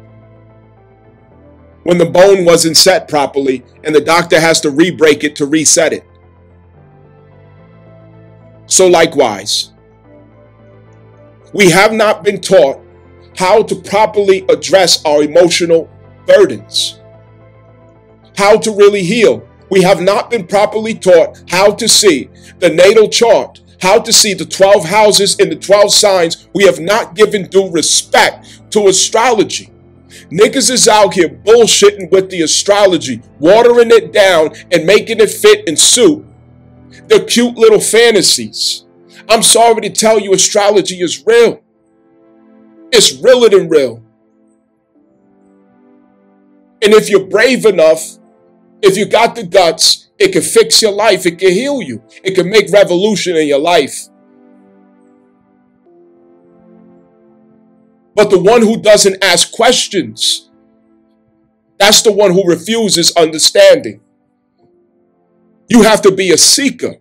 when the bone wasn't set properly and the doctor has to re-break it to reset it. So likewise, we have not been taught how to properly address our emotional burdens, how to really heal. We have not been properly taught how to see the natal chart, how to see the 12 houses and the 12 signs. We have not given due respect to astrology. Niggas is out here bullshitting with the astrology, watering it down and making it fit and suit their cute little fantasies. I'm sorry to tell you, astrology is real. It's realer than real. And if you're brave enough, if you got the guts, it can fix your life. It can heal you. It can make revolution in your life. But the one who doesn't ask questions, that's the one who refuses understanding. You have to be a seeker.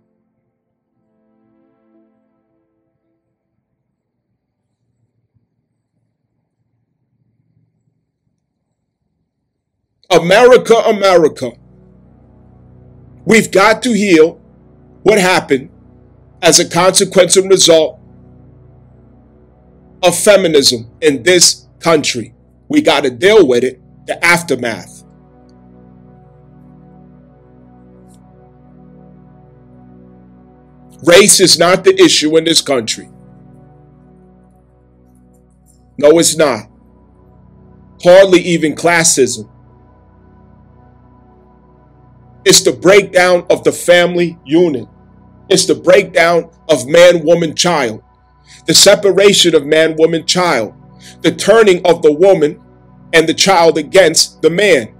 America, America. We've got to heal what happened as a consequence and result of feminism in this country. We got to deal with it, the aftermath. Race is not the issue in this country. No, it's not. Hardly even classism. It's the breakdown of the family unit. It's the breakdown of man, woman, child. The separation of man, woman, child. The turning of the woman and the child against the man.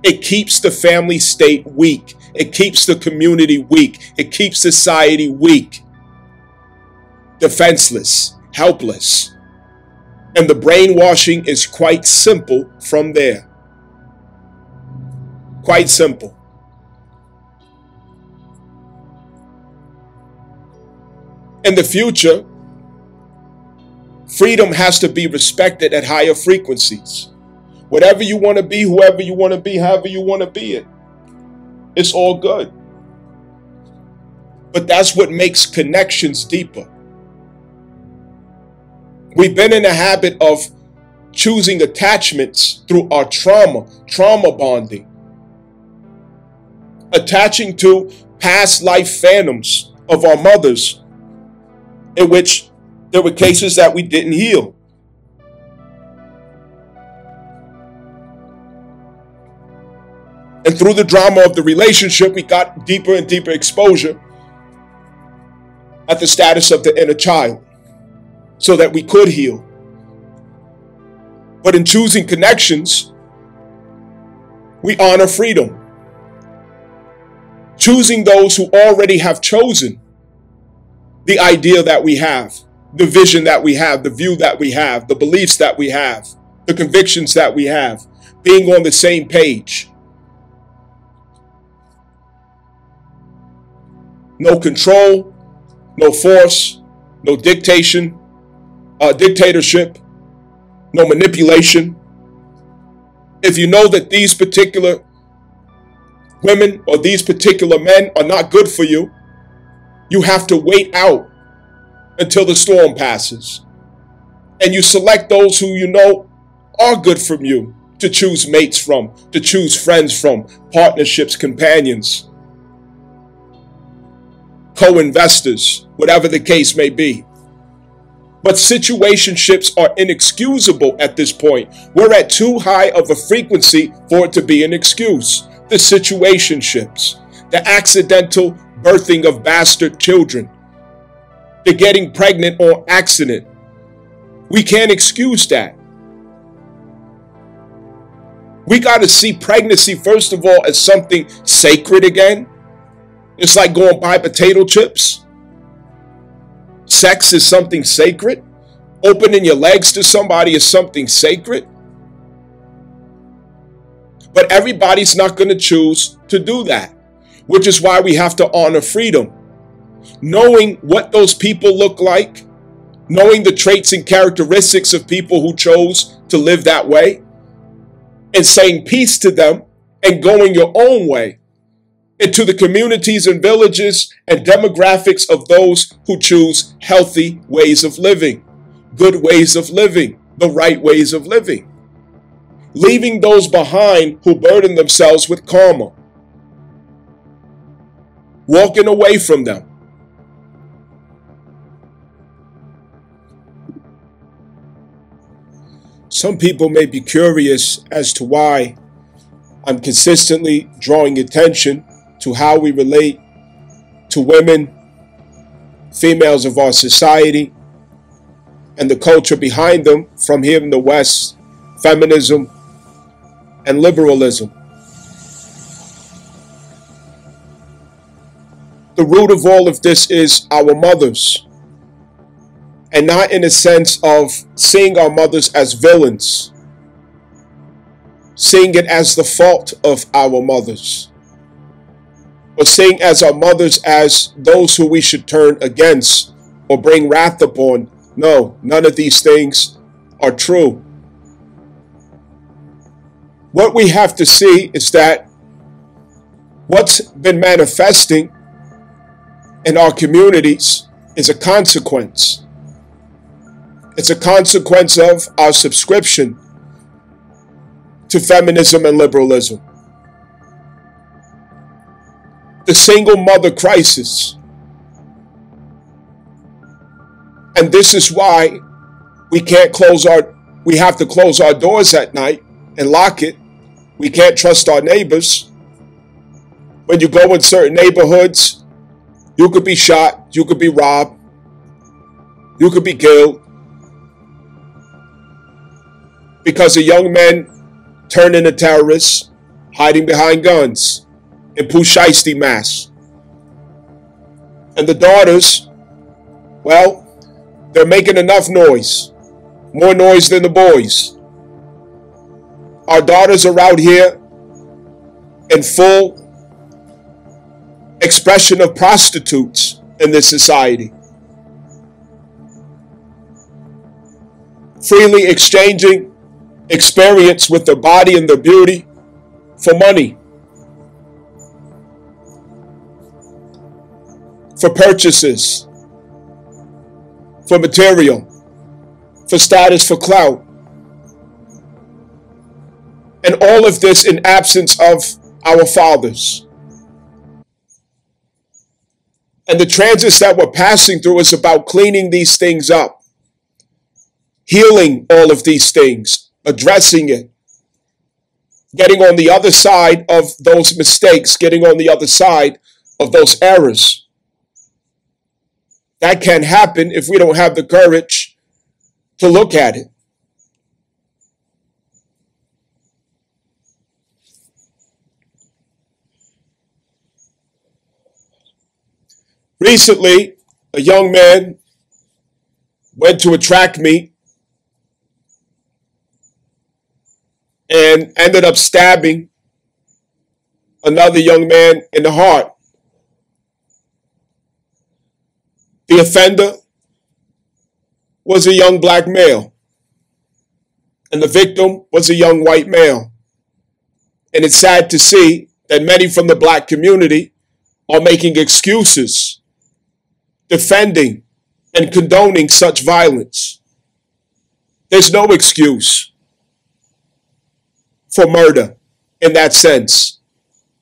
It keeps the family state weak. It keeps the community weak. It keeps society weak. Defenseless, helpless. And the brainwashing is quite simple from there. Quite simple. In the future, freedom has to be respected at higher frequencies. Whatever you want to be, whoever you want to be, however you want to be it, it's all good. But that's what makes connections deeper. We've been in the habit of choosing attachments through our trauma bonding, attaching to past life phantoms of our mothers, in which there were cases that we didn't heal. And through the drama of the relationship, we got deeper and deeper exposure at the status of the inner child so that we could heal. But in choosing connections, we honor freedom. Choosing those who already have chosen the idea that we have, the vision that we have, the view that we have, the beliefs that we have, the convictions that we have, being on the same page. No control, no force, no dictatorship, no manipulation. If you know that these particular women or these particular men are not good for you, you have to wait out until the storm passes. And you select those who you know are good for you to choose mates from, to choose friends from, partnerships, companions, co-investors, whatever the case may be. But situationships are inexcusable at this point. We're at too high of a frequency for it to be an excuse. The situationships, the accidental birthing of bastard children, the getting pregnant on accident. We can't excuse that. We got to see pregnancy, first of all, as something sacred again. It's like going buy potato chips. Sex is something sacred. Opening your legs to somebody is something sacred. But everybody's not going to choose to do that, which is why we have to honor freedom. Knowing what those people look like, knowing the traits and characteristics of people who chose to live that way, and saying peace to them and going your own way into the communities and villages and demographics of those who choose healthy ways of living, good ways of living, the right ways of living. Leaving those behind who burden themselves with karma. Walking away from them. Some people may be curious as to why I'm consistently drawing attention to how we relate to women, females of our society, and the culture behind them from here in the West, feminism and liberalism. The root of all of this is our mothers, and not in a sense of seeing our mothers as villains, seeing it as the fault of our mothers, or seeing as our mothers as those who we should turn against or bring wrath upon. No, none of these things are true. What we have to see is that what's been manifesting in our communities is a consequence. It's a consequence of our subscription to feminism and liberalism. The single mother crisis. And this is why we have to close our doors at night and lock it. We can't trust our neighbors. When you go in certain neighborhoods, you could be shot, you could be robbed, you could be killed because of young men turn into terrorists, hiding behind guns in Pusheisty masks. And the daughters, well, they're making enough noise, more noise than the boys. Our daughters are out here in full expression of prostitutes in this society, freely exchanging experience with their body and their beauty for money, for purchases, for material, for status, for clout. And all of this in absence of our fathers. And the transits that we're passing through is about cleaning these things up, healing all of these things, addressing it, getting on the other side of those mistakes, getting on the other side of those errors. That can't happen if we don't have the courage to look at it. Recently, a young man went to a track meet and ended up stabbing another young man in the heart. The offender was a young black male, and the victim was a young white male. And it's sad to see that many from the black community are making excuses, defending and condoning such violence. There's no excuse for murder in that sense.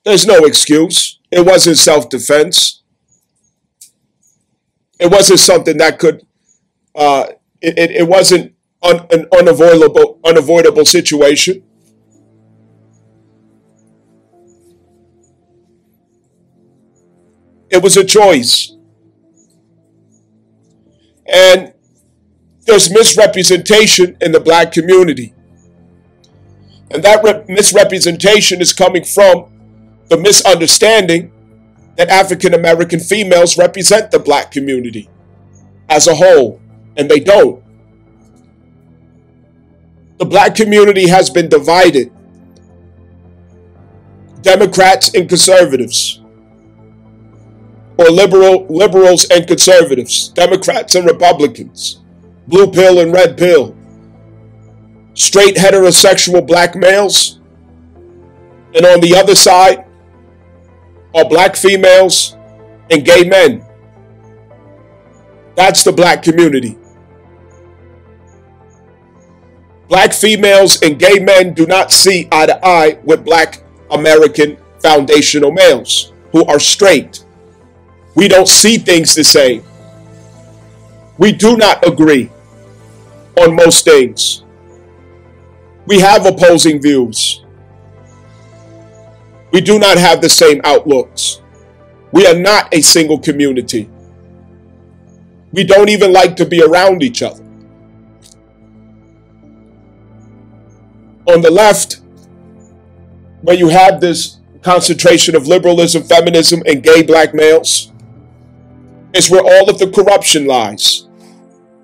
There's no excuse. It wasn't self-defense. It wasn't something that could, it wasn't an unavoidable situation. It was a choice. And there's misrepresentation in the black community. And that misrepresentation is coming from the misunderstanding that African American females represent the black community as a whole, and they don't. The black community has been divided. Democrats and conservatives, or liberals and conservatives, Democrats and Republicans. blue pill and red pill, straight heterosexual black males, and on the other side are black females and gay men. That's the black community. Black females and gay men do not see eye to eye with black American foundational males who are straight. We don't see things the same. We do not agree on most things. We have opposing views. We do not have the same outlooks. We are not a single community. We don't even like to be around each other. On the left, where you have this concentration of liberalism, feminism, and gay black males, is where all of the corruption lies.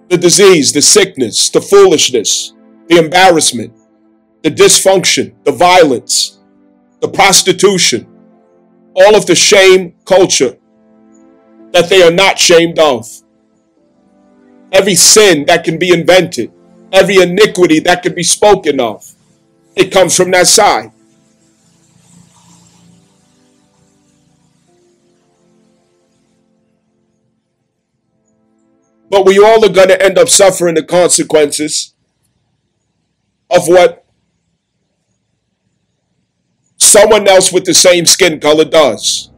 The disease, the sickness, the foolishness, the embarrassment, the dysfunction, the violence, the prostitution, all of the shame culture that they are not shamed of. Every sin that can be invented, every iniquity that can be spoken of, it comes from that side. But we all are going to end up suffering the consequences of what someone else with the same skin color does.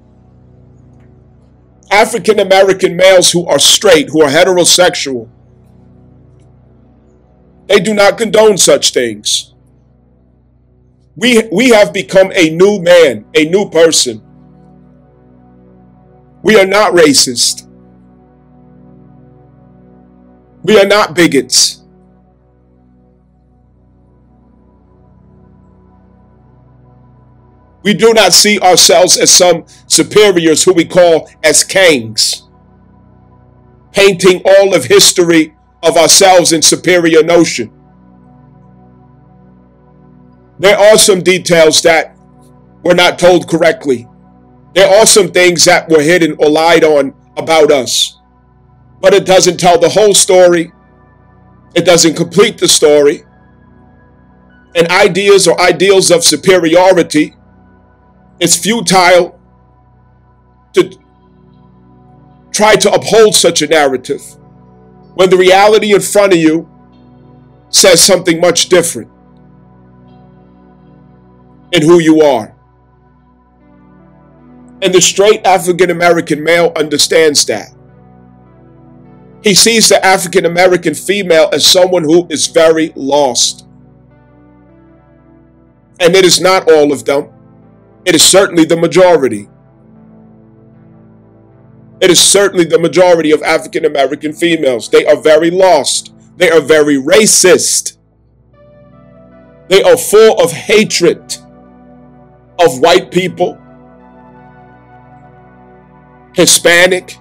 African American males who are straight, who are heterosexual, they do not condone such things. We have become a new man, a new person. We are not racist. We are not bigots. We do not see ourselves as some superiors who we call as kings, painting all of history of ourselves in superior notion. There are some details that were not told correctly. There are some things that were hidden or lied on about us. But it doesn't tell the whole story. It doesn't complete the story. And ideas or ideals of superiority, it's futile to try to uphold such a narrative when the reality in front of you says something much different in who you are. And the straight African American male understands that. He sees the African American female as someone who is very lost. And it is not all of them. It is certainly the majority. It is certainly the majority of African American females. They are very lost. They are very racist. They are full of hatred of white people, Hispanic,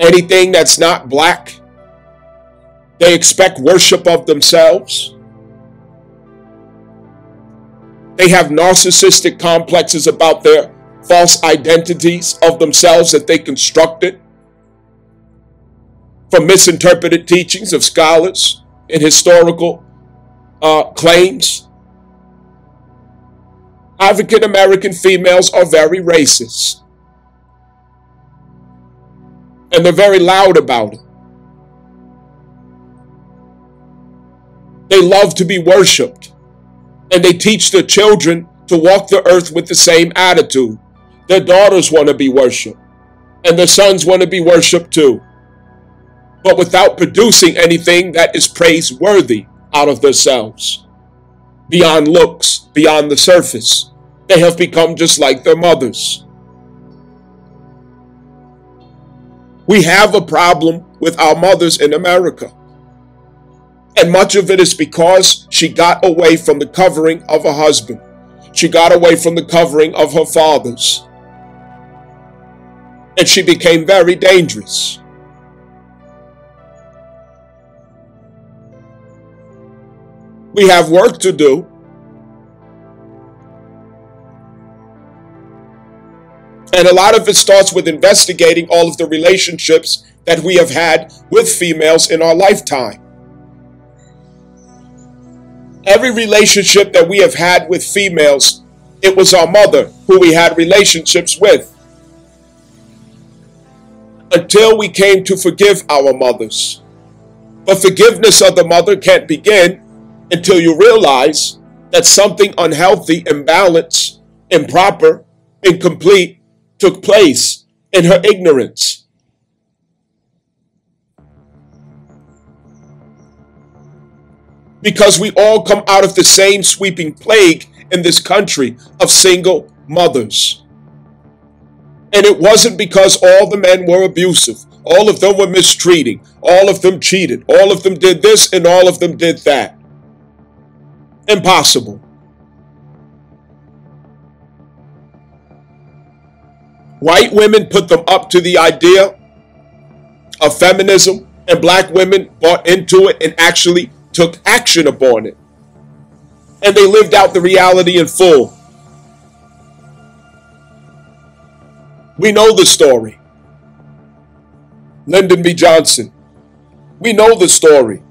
anything that's not black. They expect worship of themselves. They have narcissistic complexes about their false identities of themselves that they constructed from misinterpreted teachings of scholars and historical claims. African American females are very racist. And they're very loud about it. They love to be worshiped. And they teach their children to walk the earth with the same attitude. Their daughters want to be worshiped. And their sons want to be worshiped too. But without producing anything that is praiseworthy out of themselves. Beyond looks, beyond the surface. They have become just like their mothers. We have a problem with our mothers in America. And much of it is because she got away from the covering of her husband. She got away from the covering of her fathers. And she became very dangerous. We have work to do. And a lot of it starts with investigating all of the relationships that we have had with females in our lifetime. Every relationship that we have had with females, it was our mother who we had relationships with. Until we came to forgive our mothers. But forgiveness of the mother can't begin until you realize that something unhealthy, imbalanced, improper, incomplete took place in her ignorance. Because we all come out of the same sweeping plague in this country of single mothers. And it wasn't because all the men were abusive. All of them were mistreating. All of them cheated. All of them did this and all of them did that. Impossible. White women put them up to the idea of feminism, and black women bought into it and actually took action upon it. And they lived out the reality in full. We know the story. Lyndon B. Johnson. We know the story.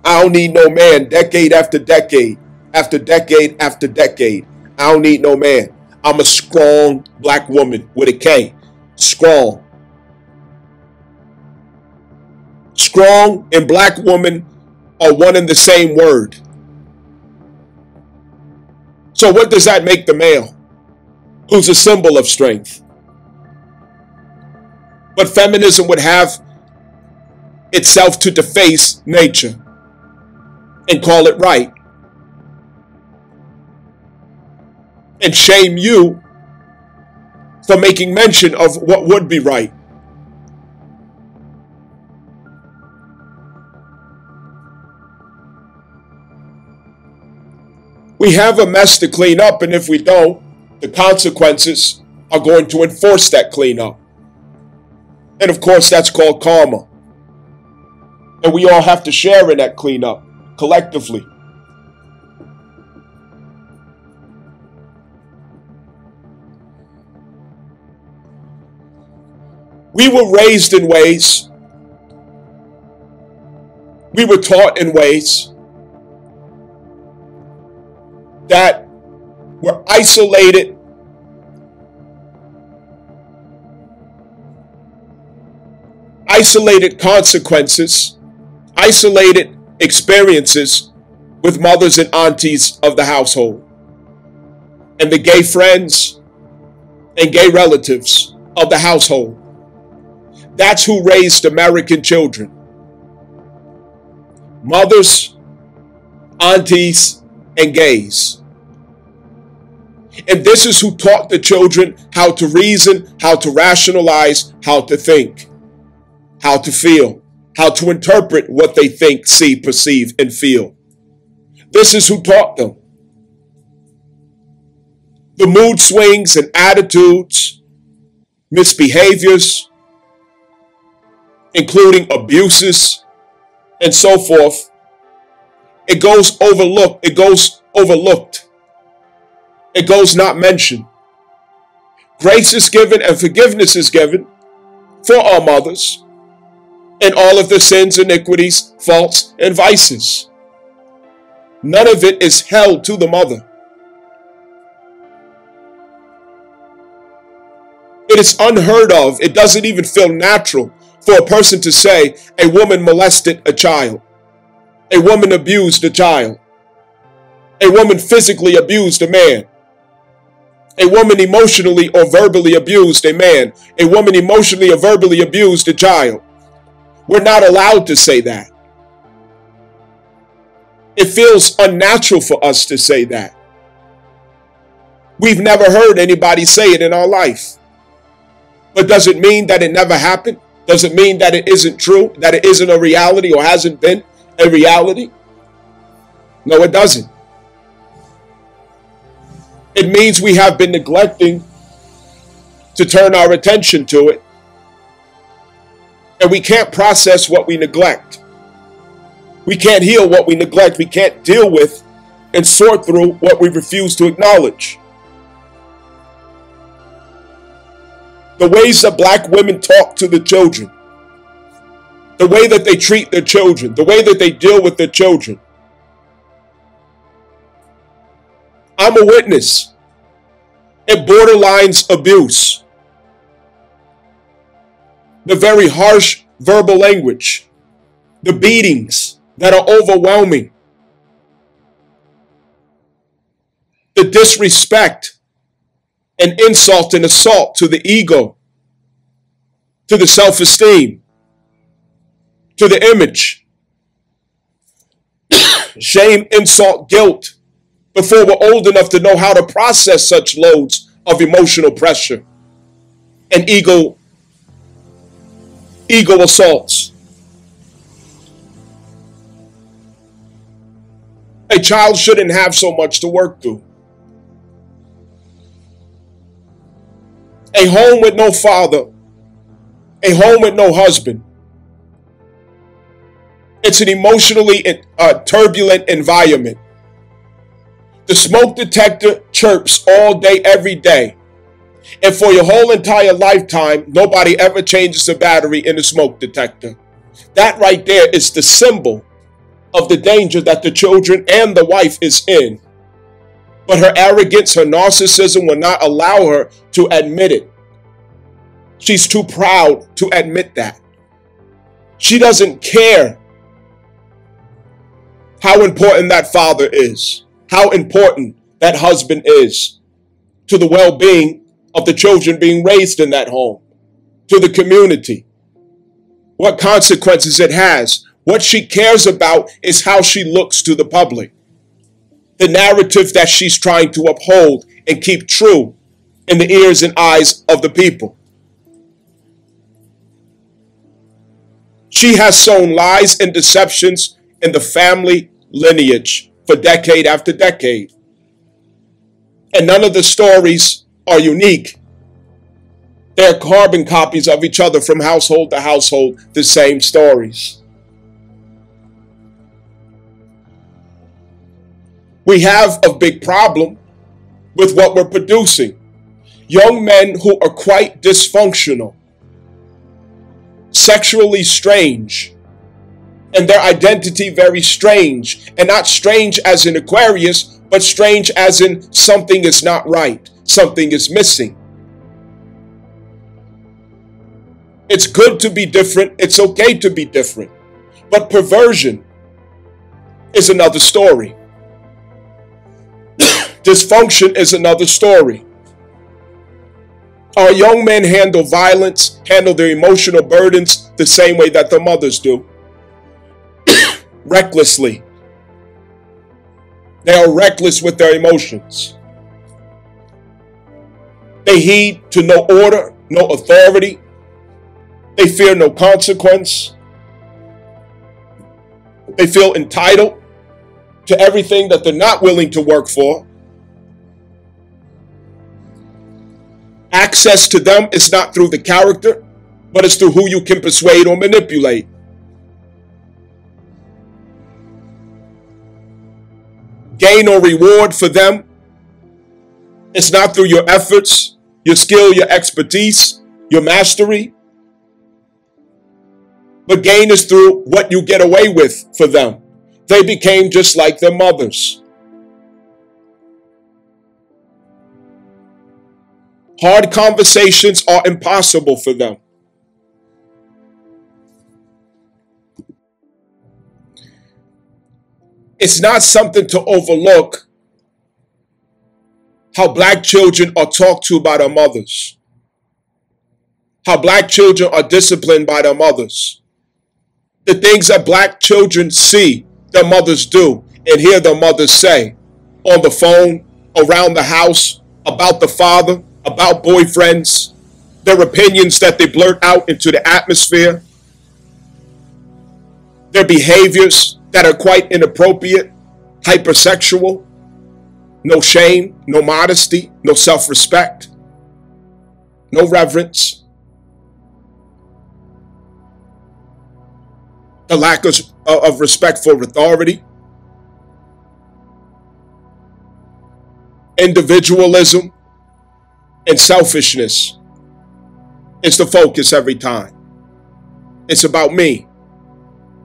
I don't need no man, decade after decade, after decade after decade. I don't need no man. I'm a strong black woman with a K. Strong. Strong and black woman are one and the same word. So what does that make the male? Who's a symbol of strength. But feminism would have itself to deface nature and call it right. And shame you for making mention of what would be right. We have a mess to clean up, and if we don't, the consequences are going to enforce that cleanup. And of course, that's called karma. And we all have to share in that cleanup collectively. We were raised in ways, we were taught in ways that were isolated consequences, isolated experiences with mothers and aunties of the household and the gay friends and gay relatives of the household. That's who raised American children. Mothers, aunties, and gays. And this is who taught the children how to reason, how to rationalize, how to think, how to feel, how to interpret what they think, see, perceive, and feel. This is who taught them. The mood swings and attitudes, misbehaviors, including abuses and so forth, it goes overlooked. It goes overlooked. It goes not mentioned. Grace is given and forgiveness is given for our mothers and all of the sins, iniquities, faults, and vices. None of it is held to the mother. It is unheard of. It doesn't even feel natural for a person to say a woman molested a child. A woman abused a child. A woman physically abused a man. A woman emotionally or verbally abused a man. A woman emotionally or verbally abused a child. We're not allowed to say that. It feels unnatural for us to say that. We've never heard anybody say it in our life. But does it mean that it never happened? Does it mean that it isn't true? That it isn't a reality or hasn't been a reality? No, it doesn't. It means we have been neglecting to turn our attention to it. And we can't process what we neglect. We can't heal what we neglect. We can't deal with and sort through what we refuse to acknowledge. The ways that black women talk to the children, the way that they treat their children, the way that they deal with their children, I'm a witness. It borderlines abuse. The very harsh verbal language, the beatings that are overwhelming, the disrespect and insult and assault to the ego, to the self-esteem, to the image, shame, insult, guilt, before we're old enough to know how to process such loads of emotional pressure and ego assaults. A child shouldn't have so much to work through. A home with no father, a home with no husband. It's an emotionally turbulent environment. The smoke detector chirps all day, every day. And for your whole entire lifetime, nobody ever changes the battery in the smoke detector. That right there is the symbol of the danger that the children and the wife is in. But her arrogance, her narcissism will not allow her to admit it. She's too proud to admit that. She doesn't care how important that father is, how important that husband is to the well-being of the children being raised in that home, to the community, what consequences it has. What she cares about is how she looks to the public, the narrative that she's trying to uphold and keep true in the ears and eyes of the people. She has sown lies and deceptions in the family lineage for decade after decade. And none of the stories are unique. They're carbon copies of each other from household to household, the same stories. We have a big problem with what we're producing. Young men who are quite dysfunctional, sexually strange, and their identity very strange. And not strange as in Aquarius, but strange as in something is not right. Something is missing. It's good to be different. It's okay to be different. But perversion is another story. Dysfunction is another story. Our young men handle violence, handle their emotional burdens the same way that the mothers do. Recklessly. They are reckless with their emotions. They heed to no order, no authority. They fear no consequence. They feel entitled to everything that they're not willing to work for. Access to them is not through the character, but it's through who you can persuade or manipulate. Gain or reward for them, it's not through your efforts, your skill, your expertise, your mastery. But gain is through what you get away with for them. They became just like their mothers. Hard conversations are impossible for them. It's not something to overlook how black children are talked to by their mothers. How black children are disciplined by their mothers. The things that black children see their mothers do and hear their mothers say on the phone, around the house, about the father, about boyfriends, their opinions that they blurt out into the atmosphere, their behaviors that are quite inappropriate, hypersexual, no shame, no modesty, no self-respect, no reverence, the lack of respect for authority, individualism, and selfishness is the focus every time. It's about me,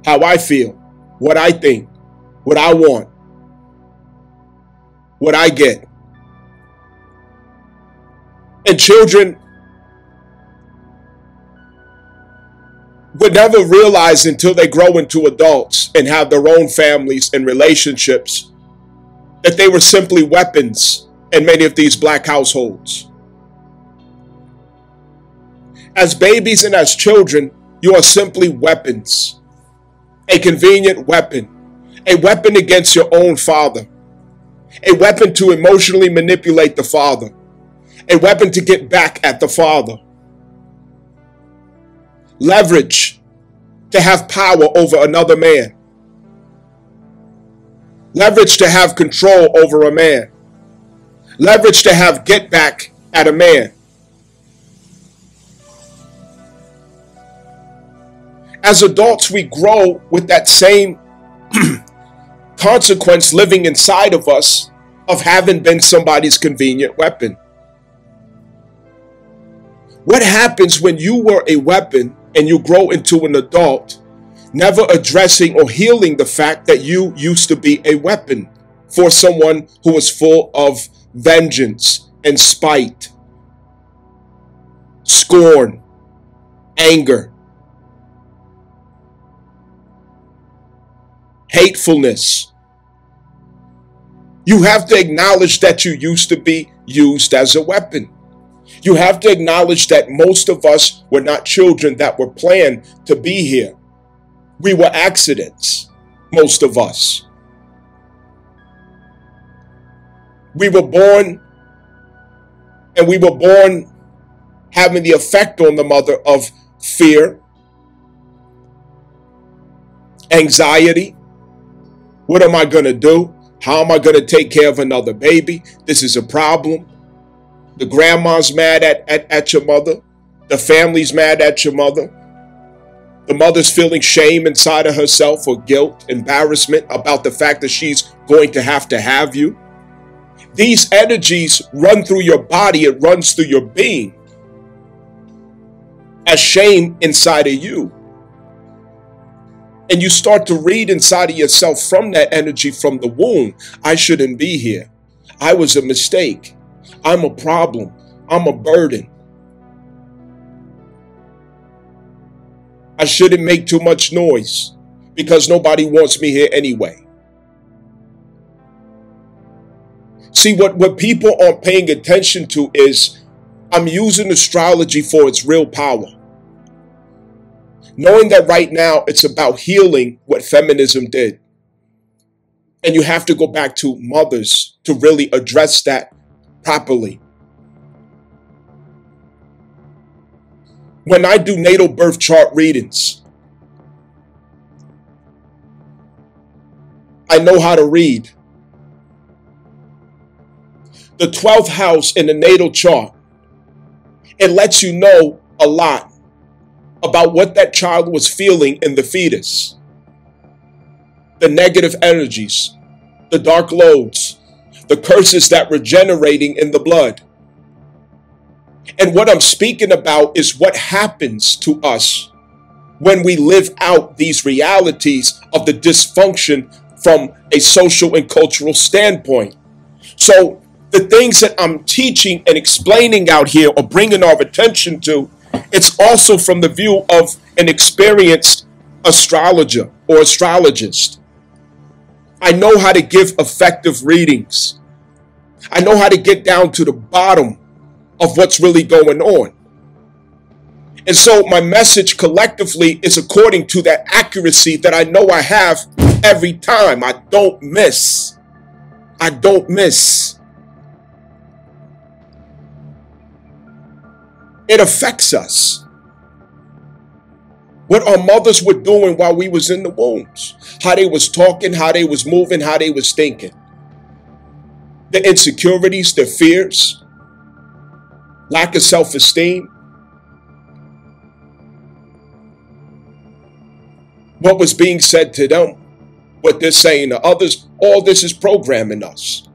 how I feel, what I think, what I want, what I get. And children would never realize until they grow into adults and have their own families and relationships that they were simply weapons in many of these black households. As babies and as children, you are simply weapons. A convenient weapon. A weapon against your own father. A weapon to emotionally manipulate the father. A weapon to get back at the father. Leverage to have power over another man. Leverage to have control over a man. Leverage to have get back at a man. As adults, we grow with that same consequence living inside of us of having been somebody's convenient weapon. What happens when you were a weapon and you grow into an adult, never addressing or healing the fact that you used to be a weapon for someone who was full of vengeance and spite, scorn, anger, hatefulness? You have to acknowledge that you used to be used as a weapon. You have to acknowledge that most of us were not children that were planned to be here. We were accidents, most of us. We were born, and we were born having the effect on the mother of fear, anxiety. What am I going to do? How am I going to take care of another baby? This is a problem. The grandma's mad at your mother. The family's mad at your mother. The mother's feeling shame inside of herself or guilt, embarrassment about the fact that she's going to have you. These energies run through your body. It runs through your being as shame inside of you. And you start to read inside of yourself from that energy from the womb. I shouldn't be here. I was a mistake. I'm a problem. I'm a burden. I shouldn't make too much noise because nobody wants me here anyway. See, what people aren't paying attention to is I'm using astrology for its real power. Knowing that right now it's about healing what feminism did. And you have to go back to mothers to really address that properly. When I do natal birth chart readings, I know how to read. The 12th house in the natal chart, it lets you know a lot about what that child was feeling in the fetus. The negative energies, the dark loads, the curses that were generating in the blood. And what I'm speaking about is what happens to us when we live out these realities of the dysfunction from a social and cultural standpoint. So the things that I'm teaching and explaining out here or bringing our attention to, it's also from the view of an experienced astrologer or astrologist. I know how to give effective readings. I know how to get down to the bottom of what's really going on. And so my message collectively is according to that accuracy that I know I have every time. I don't miss. I don't miss. It affects us. What our mothers were doing while we was in the wombs. How they was talking, how they was moving, how they was thinking. The insecurities, the fears, lack of self-esteem. What was being said to them, what they're saying to others, all this is programming us.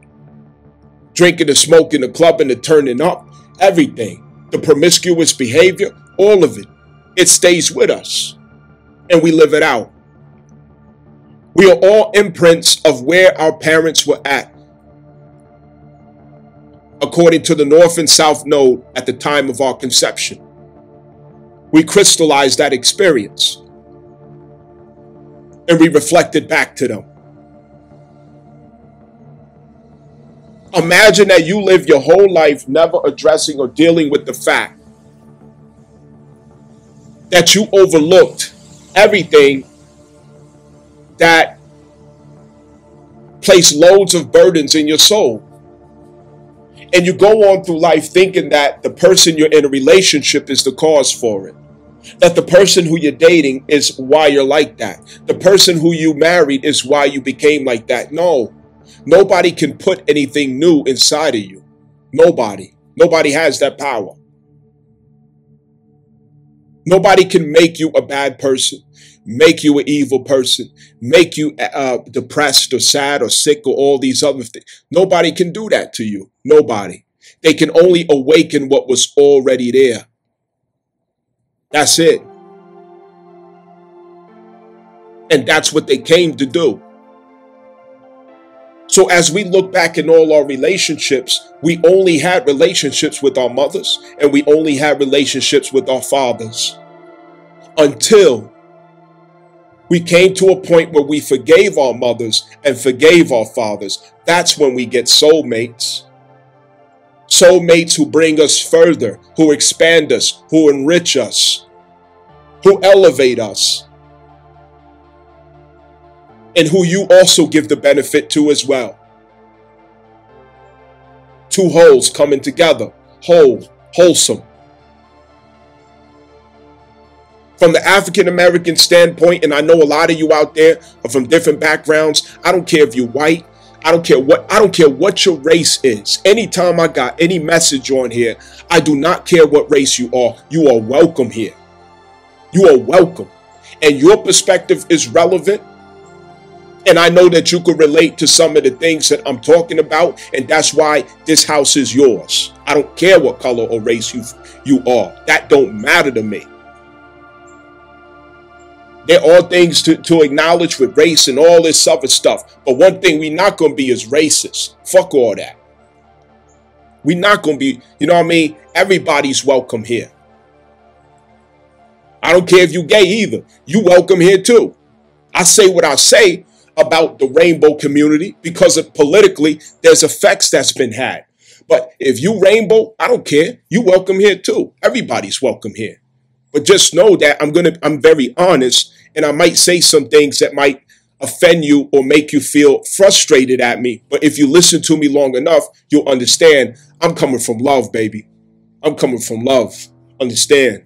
Drinking, the smoking, the clubbing, the turning up, everything. The promiscuous behavior, all of it. It stays with us. And we live it out. We are all imprints of where our parents were at. according to the north and south node at the time of our conception. We crystallized that experience and we reflected back to them. Imagine that you live your whole life never addressing or dealing with the fact that you overlooked everything that placed loads of burdens in your soul. And you go on through life thinking that the person you're in a relationship is the cause for it. That the person who you're dating is why you're like that. The person who you married is why you became like that. No, nobody can put anything new inside of you. Nobody. Nobody has that power. Nobody can make you a bad person, make you an evil person, make you depressed or sad or sick or all these other things. Nobody can do that to you. Nobody. They can only awaken what was already there. That's it. And that's what they came to do. So as we look back in all our relationships, we only had relationships with our mothers and we only had relationships with our fathers until we came to a point where we forgave our mothers and forgave our fathers. That's when we get soulmates. Soulmates who bring us further, who expand us, who enrich us, who elevate us, and who you also give the benefit to as well. Two wholes coming together, whole, wholesome. From the African American standpoint, and I know a lot of you out there are from different backgrounds. I don't care if you're white. I don't care what your race is. Anytime I got any message on here, I do not care what race you are. You are welcome here. You are welcome. And your perspective is relevant. And I know that you could relate to some of the things that I'm talking about. And that's why this house is yours. I don't care what color or race you are. That don't matter to me. There are things to acknowledge with race and all this other stuff. But one thing we're not going to be is racist. Fuck all that. We're not going to be, you know what I mean? Everybody's welcome here. I don't care if you're gay either. You welcome here too. I say what I say about the rainbow community because of politically there's effects that's been had. But if you rainbow, I don't care. You welcome here too. Everybody's welcome here. But just know that I'm very honest, and I might say some things that might offend you or make you feel frustrated at me. But if you listen to me long enough, you'll understand I'm coming from love, baby. I'm coming from love. Understand?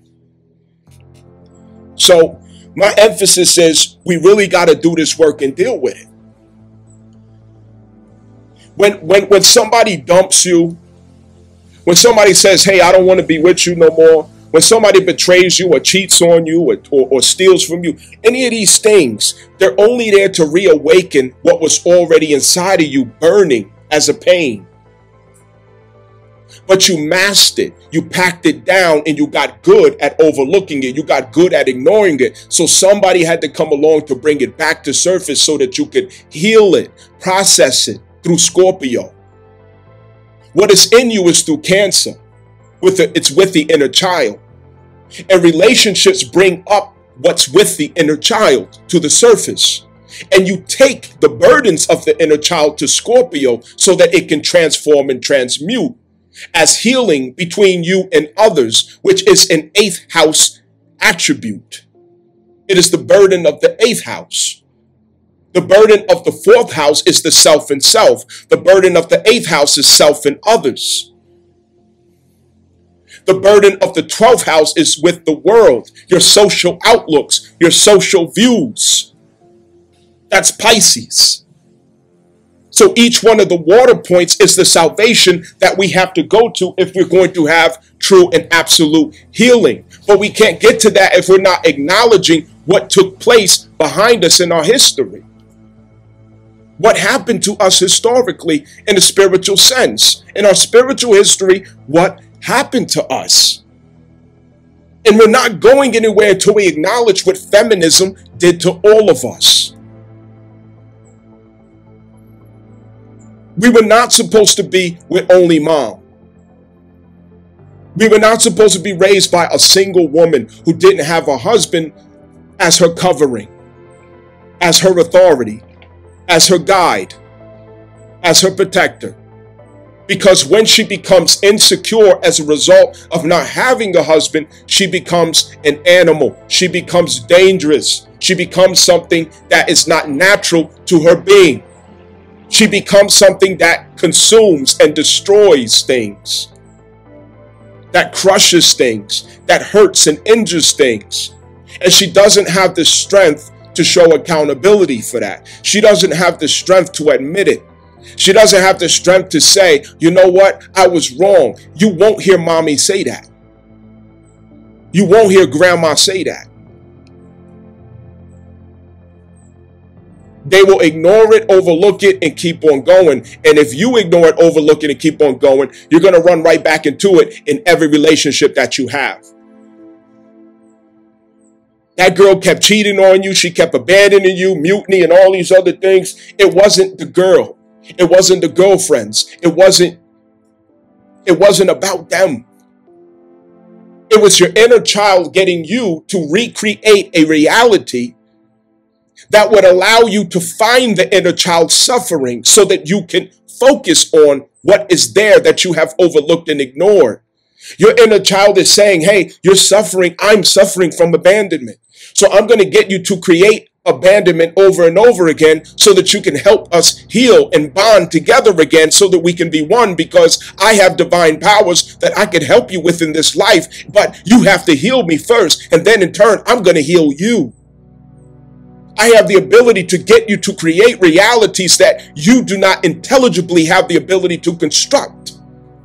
So my emphasis is we really got to do this work and deal with it. When somebody dumps you, when somebody says, hey, I don't want to be with you no more, when somebody betrays you or cheats on you or steals from you, any of these things, they're only there to reawaken what was already inside of you burning as a pain. But you masked it, you packed it down, and you got good at overlooking it. You got good at ignoring it. So somebody had to come along to bring it back to surface so that you could heal it, process it through Scorpio. What is in you is through Cancer. It's with the inner child. And relationships bring up what's with the inner child to the surface. And you take the burdens of the inner child to Scorpio so that it can transform and transmute as healing between you and others, which is an 8th house attribute. It is the burden of the 8th house. The burden of the 4th house is the self and self. The burden of the 8th house is self and others. The burden of the 12th house is with the world, your social outlooks, your social views. That's Pisces. So each one of the water points is the salvation that we have to go to if we're going to have true and absolute healing. But we can't get to that if we're not acknowledging what took place behind us in our history. What happened to us historically in a spiritual sense? In our spiritual history, what happened to us? And we're not going anywhere until we acknowledge what feminism did to all of us. We were not supposed to be with only mom. We were not supposed to be raised by a single woman who didn't have a husband as her covering, as her authority, as her guide, as her protector. Because when she becomes insecure as a result of not having a husband, she becomes an animal. She becomes dangerous. She becomes something that is not natural to her being. She becomes something that consumes and destroys things, that crushes things, that hurts and injures things. And she doesn't have the strength to show accountability for that. She doesn't have the strength to admit it. She doesn't have the strength to say, you know what, I was wrong. You won't hear mommy say that. You won't hear grandma say that. They will ignore it, overlook it, and keep on going. And if you ignore it, overlook it, and keep on going, you're going to run right back into it in every relationship that you have. That girl kept cheating on you. She kept abandoning you, mutiny, and all these other things. It wasn't the girl. It wasn't the girlfriends. It wasn't about them. It was your inner child getting you to recreate a reality that would allow you to find the inner child suffering so that you can focus on what is there that you have overlooked and ignored. Your inner child is saying, hey, you're suffering. I'm suffering from abandonment. So I'm going to get you to create abandonment over and over again so that you can help us heal and bond together again so that we can be one, because I have divine powers that I can help you with in this life, but you have to heal me first, and then in turn I'm going to heal you. I have the ability to get you to create realities that you do not intelligibly have the ability to construct.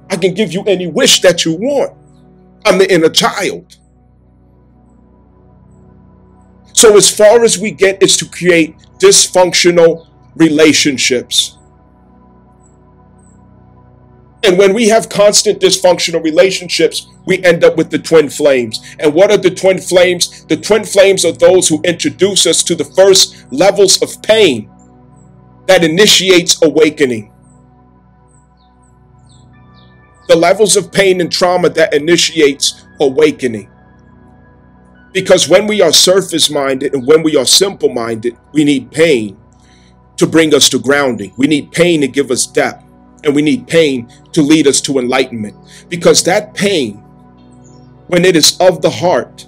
I can give you any wish that you want. I'm the inner child. So as far as we get is to create dysfunctional relationships. And when we have constant dysfunctional relationships, we end up with the twin flames. And what are the twin flames? The twin flames are those who introduce us to the first levels of pain that initiates awakening. The levels of pain and trauma that initiates awakening. Because when we are surface-minded and when we are simple-minded, we need pain to bring us to grounding. We need pain to give us depth. And we need pain to lead us to enlightenment. Because that pain, when it is of the heart,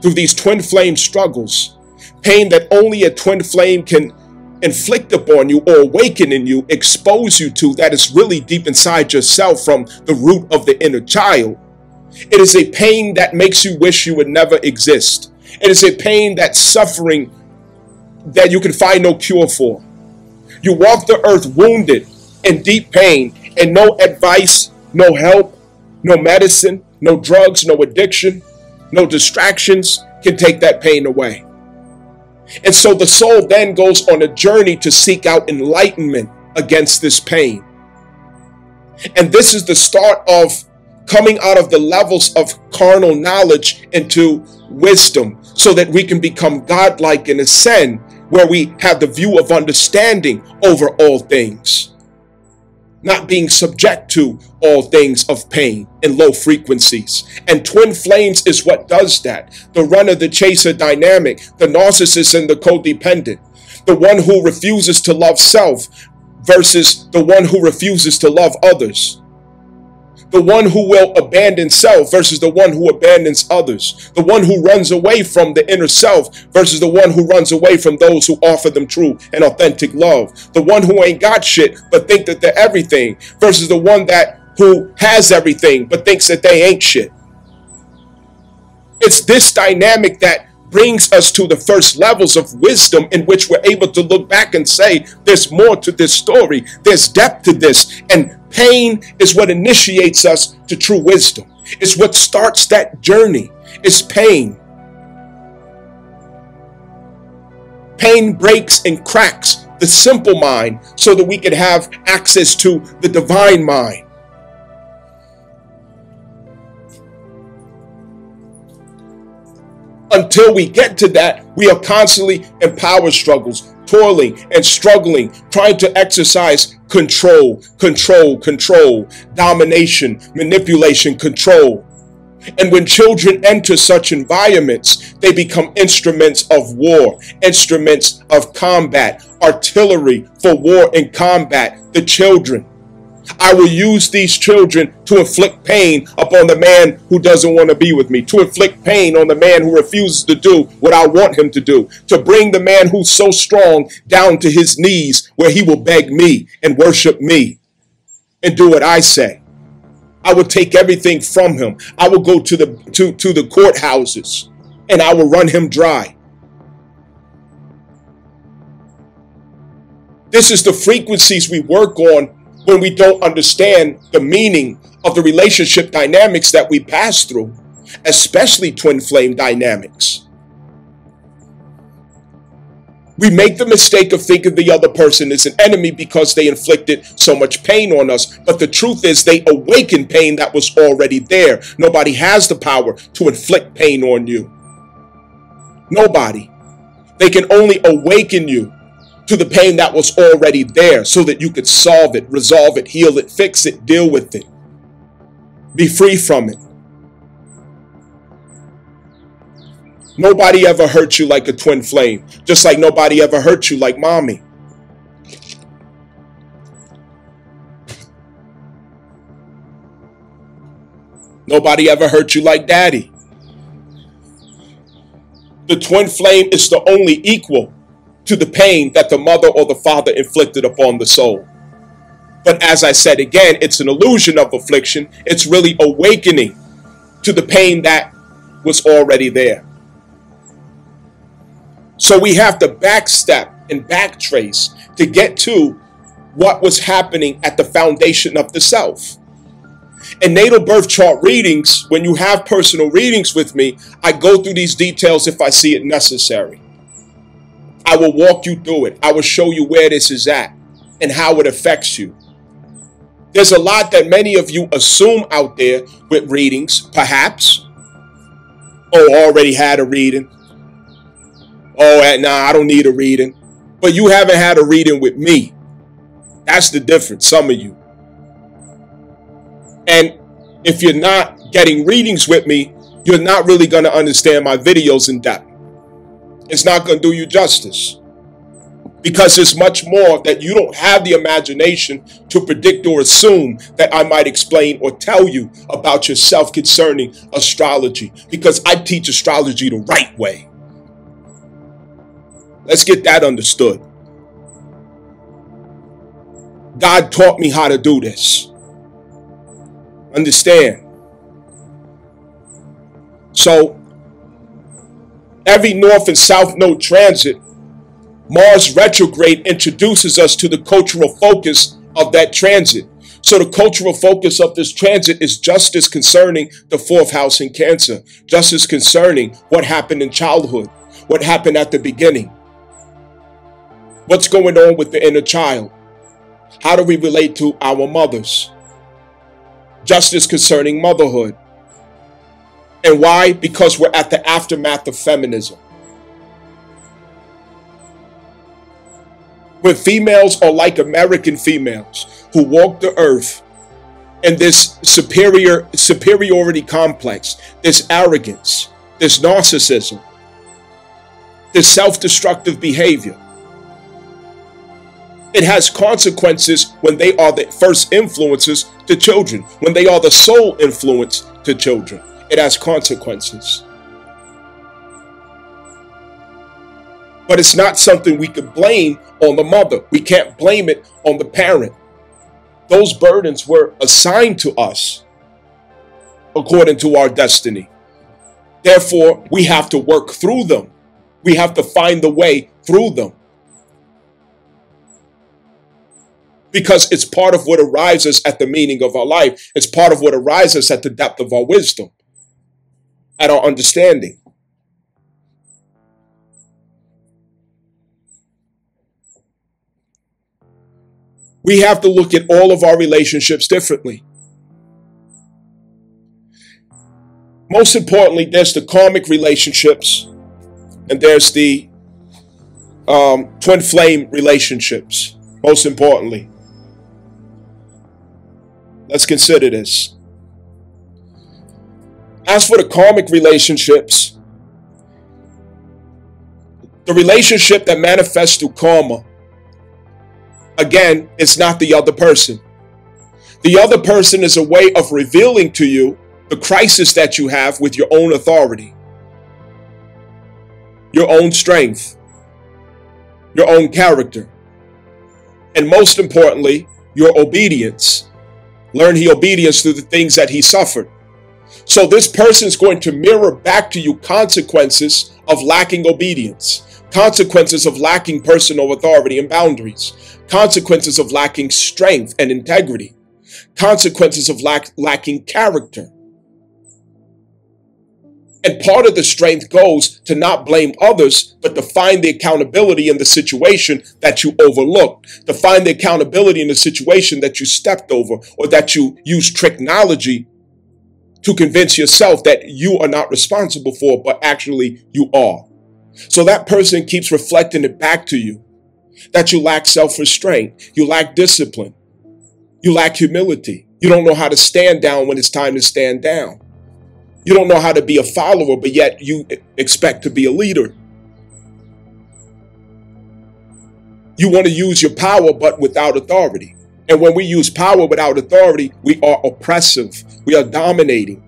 through these twin flame struggles, pain that only a twin flame can inflict upon you or awaken in you, expose you to, that is really deep inside yourself from the root of the inner child. It is a pain that makes you wish you would never exist. It is a pain that's suffering that you can find no cure for. You walk the earth wounded in deep pain, and no advice, no help, no medicine, no drugs, no addiction, no distractions can take that pain away. And so the soul then goes on a journey to seek out enlightenment against this pain. And this is the start of coming out of the levels of carnal knowledge into wisdom, so that we can become godlike and ascend, where we have the view of understanding over all things, not being subject to all things of pain and low frequencies. And twin flames is what does that. The runner, the chaser dynamic, the narcissist and the codependent, the one who refuses to love self versus the one who refuses to love others. The one who will abandon self versus the one who abandons others. The one who runs away from the inner self versus the one who runs away from those who offer them true and authentic love. The one who ain't got shit but think that they're everything versus the one who has everything but thinks that they ain't shit. It's this dynamic that brings us to the first levels of wisdom, in which we're able to look back and say, there's more to this story. There's depth to this. And pain is what initiates us to true wisdom. It's what starts that journey. It's pain. Pain breaks and cracks the simple mind so that we can have access to the divine mind. Until we get to that, we are constantly in power struggles, toiling and struggling, trying to exercise control, domination, manipulation, control. And when children enter such environments, they become instruments of war, instruments of combat, artillery for war and combat. The children. I will use these children to inflict pain upon the man who doesn't want to be with me, to inflict pain on the man who refuses to do what I want him to do, to bring the man who's so strong down to his knees where he will beg me and worship me and do what I say. I will take everything from him. I will go to the courthouses and I will run him dry. This is the frequencies we work on when we don't understand the meaning of the relationship dynamics that we pass through, especially twin flame dynamics. We make the mistake of thinking the other person is an enemy because they inflicted so much pain on us. But the truth is they awaken pain that was already there. Nobody has the power to inflict pain on you. Nobody. They can only awaken you to the pain that was already there so that you could solve it, resolve it, heal it, fix it, deal with it. Be free from it. Nobody ever hurt you like a twin flame, just like nobody ever hurt you like mommy. Nobody ever hurt you like daddy. The twin flame is the only equal to the pain that the mother or the father inflicted upon the soul. But as I said again, it's an illusion of affliction. It's really awakening to the pain that was already there. So we have to backstep and backtrace to get to what was happening at the foundation of the self. In natal birth chart readings, when you have personal readings with me, I go through these details if I see it necessary. I will walk you through it. I will show you where this is at and how it affects you. There's a lot that many of you assume out there with readings, perhaps. Oh, already had a reading. Oh, nah, I don't need a reading. But you haven't had a reading with me. That's the difference, some of you. And if you're not getting readings with me, you're not really going to understand my videos in depth. It's not going to do you justice. Because there's much more that you don't have the imagination to predict or assume that I might explain or tell you about yourself concerning astrology. Because I teach astrology the right way. Let's get that understood. God taught me how to do this. Understand? So, every north and south node transit, Mars retrograde introduces us to the cultural focus of that transit. So the cultural focus of this transit is just as concerning the fourth house in Cancer, just as concerning what happened in childhood, what happened at the beginning. What's going on with the inner child? How do we relate to our mothers? Just as concerning motherhood. And why? Because we're at the aftermath of feminism. When females are like American females who walk the earth in this superiority complex, this arrogance, this narcissism, this self-destructive behavior, it has consequences when they are the first influences to children, when they are the sole influence to children. It has consequences. But it's not something we could blame on the mother. We can't blame it on the parent. Those burdens were assigned to us according to our destiny. Therefore, we have to work through them. We have to find the way through them. Because it's part of what arises at the meaning of our life. It's part of what arises at the depth of our wisdom, at our understanding. We have to look at all of our relationships differently. Most importantly, there's the karmic relationships and there's the twin flame relationships, most importantly. Let's consider this. As for the karmic relationships, the relationship that manifests through karma, again, it's not the other person. The other person is a way of revealing to you the crisis that you have with your own authority, your own strength, your own character, and most importantly, your obedience. Learn his obedience through the things that he suffered. So this person is going to mirror back to you consequences of lacking obedience, consequences of lacking personal authority and boundaries, consequences of lacking strength and integrity, consequences of lacking character. And part of the strength goes to not blame others, but to find the accountability in the situation that you overlooked, to find the accountability in the situation that you stepped over, or that you used technology to convince yourself that you are not responsible for, but actually you are. So that person keeps reflecting it back to you, that you lack self-restraint, you lack discipline, you lack humility, you don't know how to stand down when it's time to stand down. You don't know how to be a follower, but yet you expect to be a leader. You want to use your power, but without authority. And when we use power without authority, we are oppressive. We are dominating.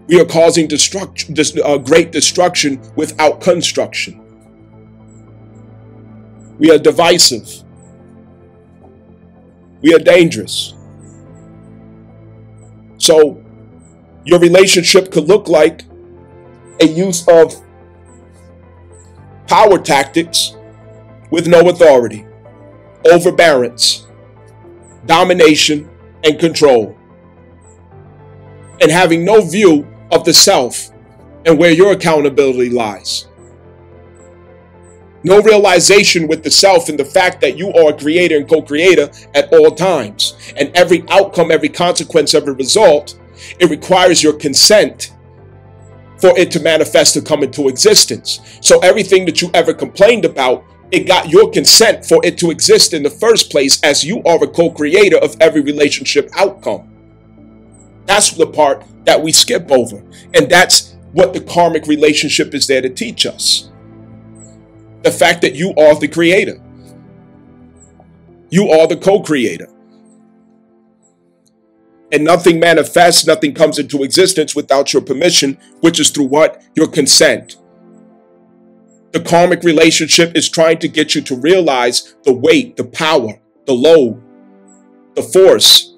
We are causing great destruction without construction. We are divisive. We are dangerous. So your relationship could look like a use of power tactics with no authority, overbearance, domination, and control, and having no view of the self and where your accountability lies. No realization with the self and the fact that you are a creator and co-creator at all times. And every outcome, every consequence, every result, it requires your consent for it to manifest, to come into existence. So everything that you ever complained about, it got your consent for it to exist in the first place, as you are a co-creator of every relationship outcome. That's the part that we skip over. And that's what the karmic relationship is there to teach us. The fact that you are the creator. You are the co-creator. And nothing manifests, nothing comes into existence without your permission, which is through what? Your consent. The karmic relationship is trying to get you to realize the weight, the power, the load, the force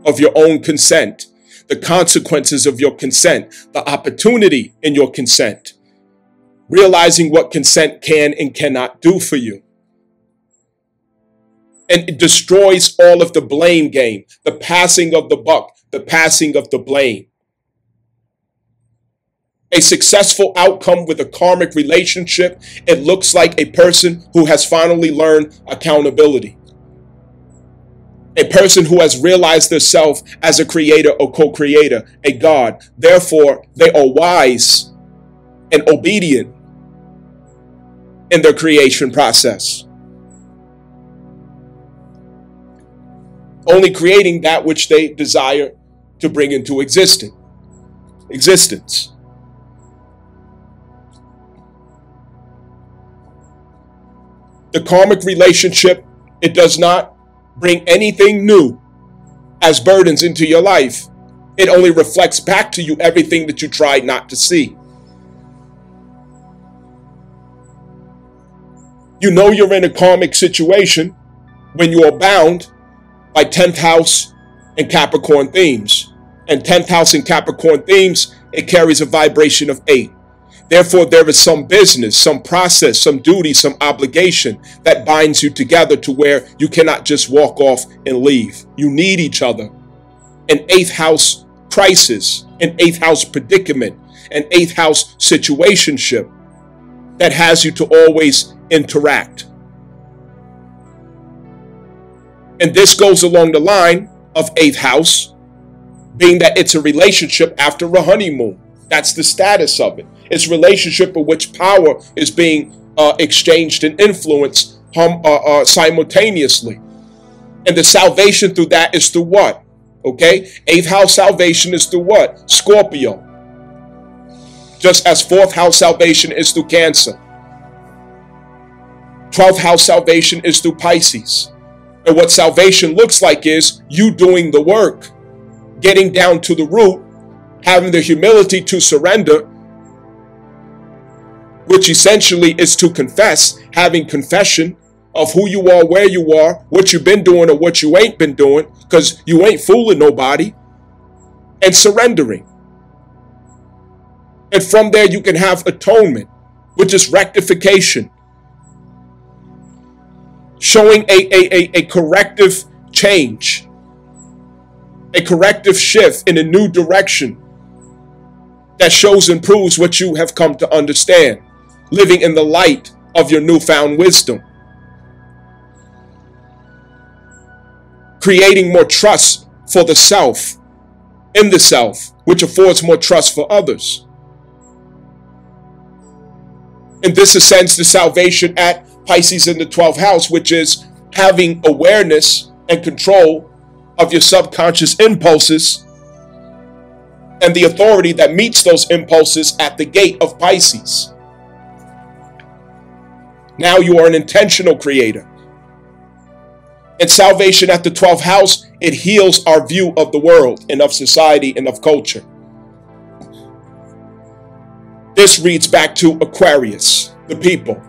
of your own consent, the consequences of your consent, the opportunity in your consent. Realizing what consent can and cannot do for you. And it destroys all of the blame game, the passing of the buck, the passing of the blame. A successful outcome with a karmic relationship, it looks like a person who has finally learned accountability. A person who has realized their self as a creator or co-creator, a God. Therefore, they are wise and obedient in their creation process. Only creating that which they desire to bring into existence. The karmic relationship, it does not bring anything new as burdens into your life. It only reflects back to you everything that you tried not to see. You know you're in a karmic situation when you are bound by 10th house and Capricorn themes. And 10th house and Capricorn themes, it carries a vibration of 8. Therefore, there is some business, some process, some duty, some obligation that binds you together to where you cannot just walk off and leave. You need each other. An 8th house crisis, an 8th house predicament, an 8th house situationship that has you to always interact. And this goes along the line of 8th house, being that it's a relationship after a honeymoon. That's the status of it. It's relationship in which power is being exchanged and influenced simultaneously. And the salvation through that is through what? Okay, 8th house salvation is through what? Scorpio. Just as 4th house salvation is through Cancer. 12th house salvation is through Pisces. And what salvation looks like is you doing the work, getting down to the root, having the humility to surrender, which essentially is to confess, having confession of who you are, where you are, what you've been doing or what you ain't been doing, because you ain't fooling nobody, and surrendering. And from there you can have atonement, which is rectification, showing a corrective change, a corrective shift in a new direction that shows and proves what you have come to understand, living in the light of your newfound wisdom, creating more trust for the self, in the self, which affords more trust for others. And this ascends to salvation at Pisces in the 12th house, which is having awareness and control of your subconscious impulses and the authority that meets those impulses at the gate of Pisces. Now you are an intentional creator. And salvation at the 12th house, it heals our view of the world and of society and of culture. This reads back to Aquarius, the people.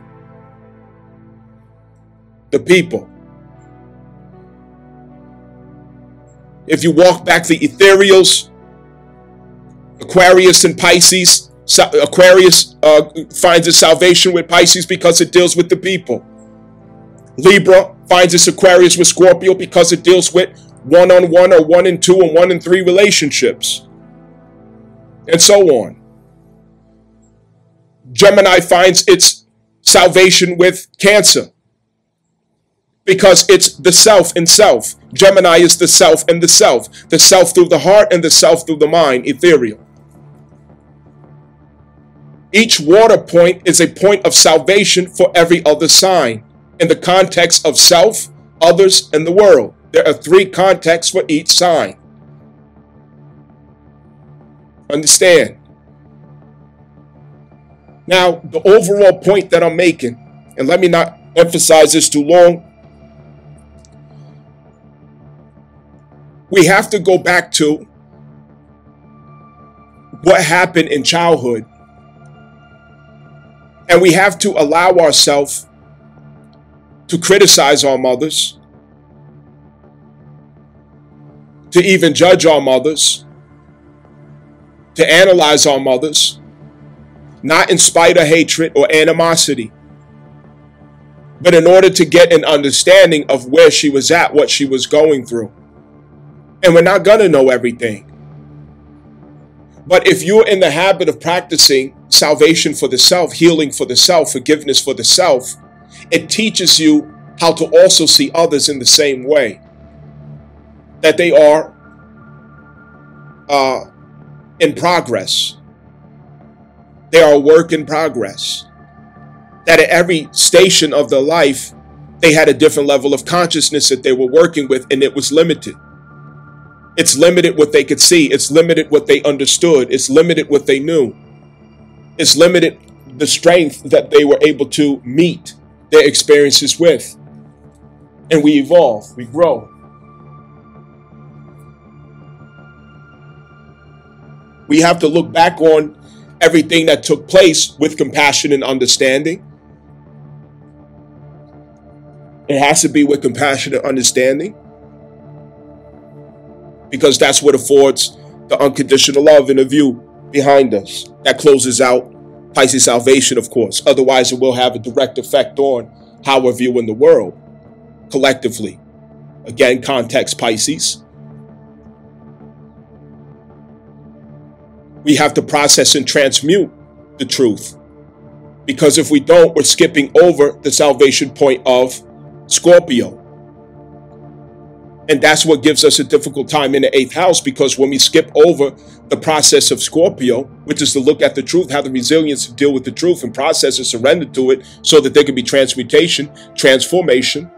The people. If you walk back the ethereals, Aquarius and Pisces, Aquarius finds its salvation with Pisces because it deals with the people. Libra finds its Aquarius with Scorpio because it deals with one-on-one or 1 and 2 and 1 and 3 relationships. And so on. Gemini finds its salvation with Cancer because it's the self in self. Gemini is the self and the self through the heart and the self through the mind, ethereal. Each water point is a point of salvation for every other sign in the context of self, others, and the world. There are 3 contexts for each sign. Understand? Now, the overall point that I'm making, and let me not emphasize this too long, we have to go back to what happened in childhood. And we have to allow ourselves to criticize our mothers, to even judge our mothers, to analyze our mothers, not in spite of hatred or animosity, but in order to get an understanding of where she was at, what she was going through. And we're not going to know everything. But if you're in the habit of practicing salvation for the self, healing for the self, forgiveness for the self, it teaches you how to also see others in the same way. That they are in progress. They are a work in progress. That at every station of their life, they had a different level of consciousness that they were working with, and it was limited. It's limited what they could see. It's limited what they understood. It's limited what they knew. It's limited the strength that they were able to meet their experiences with. And we evolve, we grow. We have to look back on everything that took place with compassion and understanding. It has to be with compassion and understanding, because that's what affords the unconditional love and a view behind us. That closes out Pisces salvation, of course. Otherwise, it will have a direct effect on how we're viewing the world collectively. Again, context Pisces. We have to process and transmute the truth. Because if we don't, we're skipping over the salvation point of Scorpio. And that's what gives us a difficult time in the 8th house, because when we skip over the process of Scorpio, which is to look at the truth, have the resilience to deal with the truth and process and surrender to it so that there can be transmutation, transformation,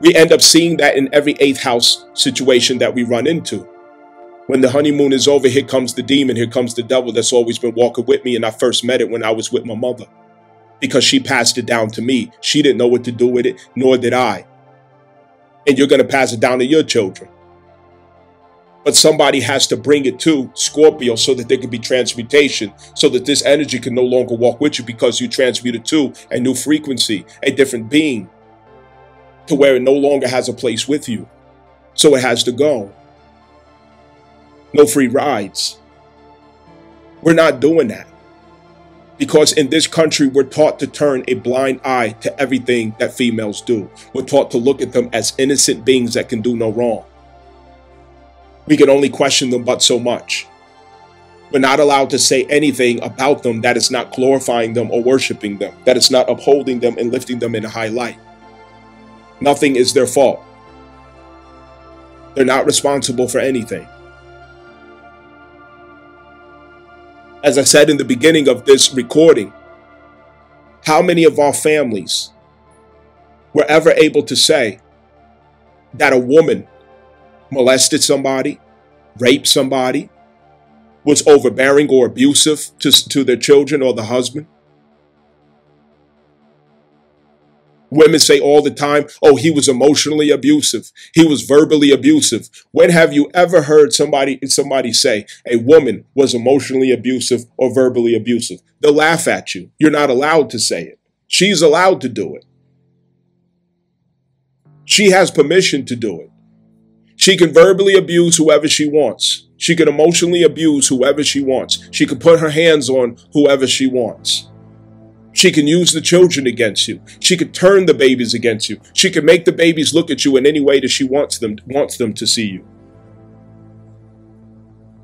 we end up seeing that in every 8th house situation that we run into. When the honeymoon is over, here comes the demon, here comes the devil that's always been walking with me. And I first met it when I was with my mother, because she passed it down to me. She didn't know what to do with it, nor did I. And you're going to pass it down to your children. But somebody has to bring it to Scorpio so that there can be transmutation, so that this energy can no longer walk with you, because you transmuted to a new frequency, a different being, to where it no longer has a place with you. So it has to go. No free rides. We're not doing that. Because in this country, we're taught to turn a blind eye to everything that females do. We're taught to look at them as innocent beings that can do no wrong. We can only question them but so much. We're not allowed to say anything about them that is not glorifying them or worshiping them, that is not upholding them and lifting them in a high light. Nothing is their fault. They're not responsible for anything. As I said in the beginning of this recording, how many of our families were ever able to say that a woman molested somebody, raped somebody, was overbearing or abusive to their children or the husband? Women say all the time, oh, he was emotionally abusive. He was verbally abusive. When have you ever heard somebody say a woman was emotionally abusive or verbally abusive? They'll laugh at you. You're not allowed to say it. She's allowed to do it. She has permission to do it. She can verbally abuse whoever she wants. She can emotionally abuse whoever she wants. She can put her hands on whoever she wants. She can use the children against you. She could turn the babies against you. She can make the babies look at you in any way that she wants them to see you.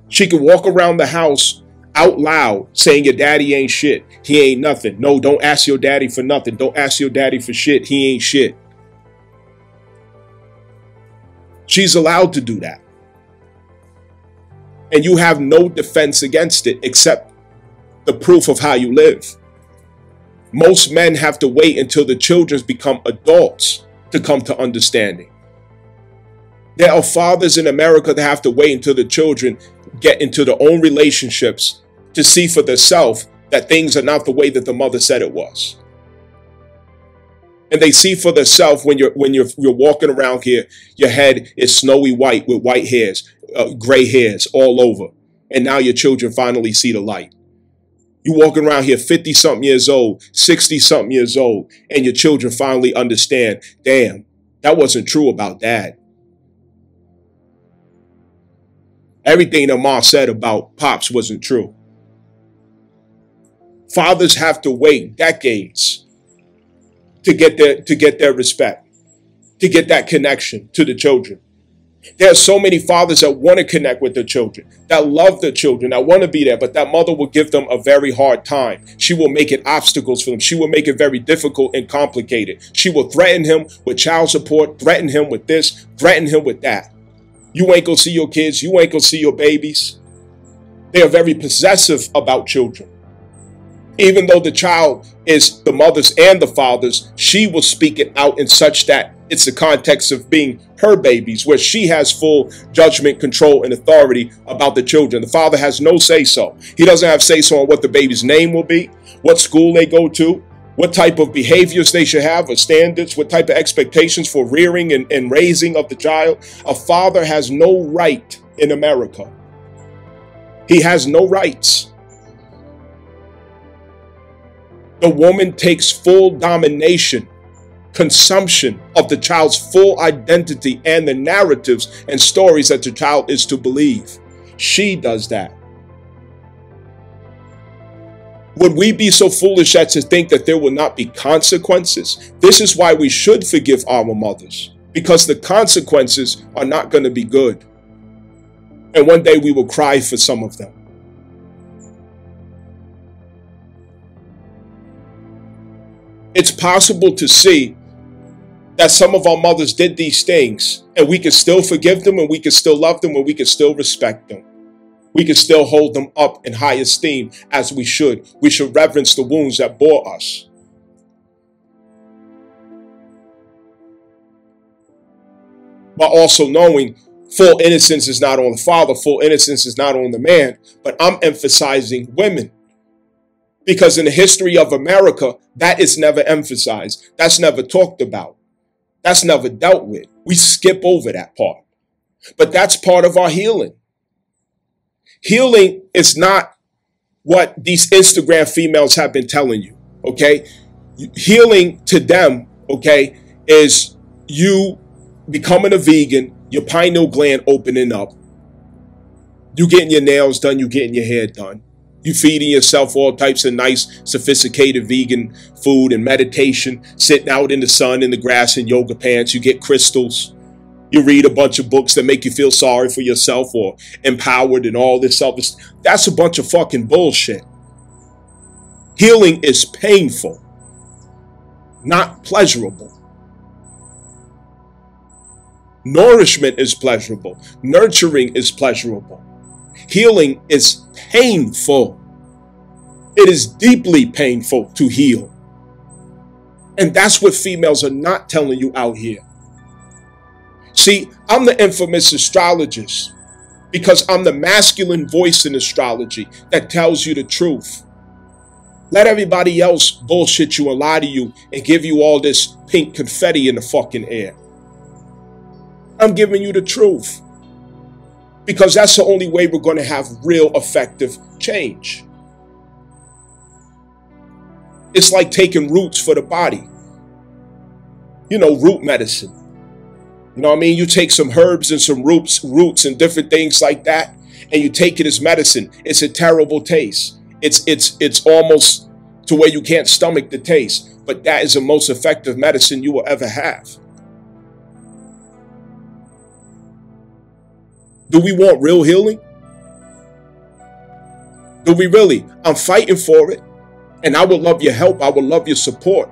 She can walk around the house out loud saying your daddy ain't shit. He ain't nothing. No, don't ask your daddy for nothing. Don't ask your daddy for shit. He ain't shit. She's allowed to do that. And you have no defense against it except the proof of how you live. Most men have to wait until the children become adults to come to understanding. There are fathers in America that have to wait until the children get into their own relationships to see for themselves that things are not the way that the mother said it was. And they see for themselves when you're walking around here, your head is snowy white with white hairs, gray hairs all over. And now your children finally see the light. You walking around here 50-something years old, 60-something years old, and your children finally understand, damn, that wasn't true about dad. Everything that mom said about pops wasn't true. Fathers have to wait decades to get their respect, to get that connection to the children. There are so many fathers that want to connect with their children, that love their children, that want to be there, but that mother will give them a very hard time. She will make it obstacles for them. She will make it very difficult and complicated. She will threaten him with child support, threaten him with this, threaten him with that. You ain't gonna see your kids. You ain't gonna see your babies. They are very possessive about children. Even though the child is the mother's and the father's, she will speak it out in such that it's the context of being her babies, where she has full judgment, control, and authority about the children. The father has no say-so. He doesn't have say-so on what the baby's name will be, what school they go to, what type of behaviors they should have or standards, what type of expectations for rearing and raising of the child. A father has no right in America. He has no rights. The woman takes full domination, consumption of the child's full identity and the narratives and stories that the child is to believe. She does that. Would we be so foolish as to think that there will not be consequences? This is why we should forgive our mothers, because the consequences are not going to be good. And one day we will cry for some of them. It's possible to see that some of our mothers did these things, and we can still forgive them, and we can still love them, and we can still respect them. We can still hold them up in high esteem as we should. We should reverence the wounds that bore us. But also knowing full innocence is not on the father, full innocence is not on the man, but I'm emphasizing women. Because in the history of America, that is never emphasized. That's never talked about. That's never dealt with. We skip over that part. But that's part of our healing. Healing is not what these Instagram females have been telling you, okay? Healing to them, okay, is you becoming a vegan, your pineal gland opening up, you getting your nails done, you getting your hair done, you feeding yourself all types of nice, sophisticated vegan food and meditation, sitting out in the sun, in the grass, in yoga pants, you get crystals, you read a bunch of books that make you feel sorry for yourself or empowered and all this other stuff. That's a bunch of fucking bullshit. Healing is painful, not pleasurable. Nourishment is pleasurable. Nurturing is pleasurable. Healing is painful. It is deeply painful to heal. And that's what females are not telling you out here. See, I'm the infamous astrologist because I'm the masculine voice in astrology that tells you the truth. Let everybody else bullshit you and lie to you and give you all this pink confetti in the fucking air. I'm giving you the truth because that's the only way we're going to have real effective change. It's like taking roots for the body. You know, root medicine. You know what I mean? You take some herbs and some roots and different things like that, and you take it as medicine. It's a terrible taste. It's almost to where you can't stomach the taste. But that is the most effective medicine you will ever have. Do we want real healing? Do we really? I'm fighting for it. And I would love your help. I would love your support.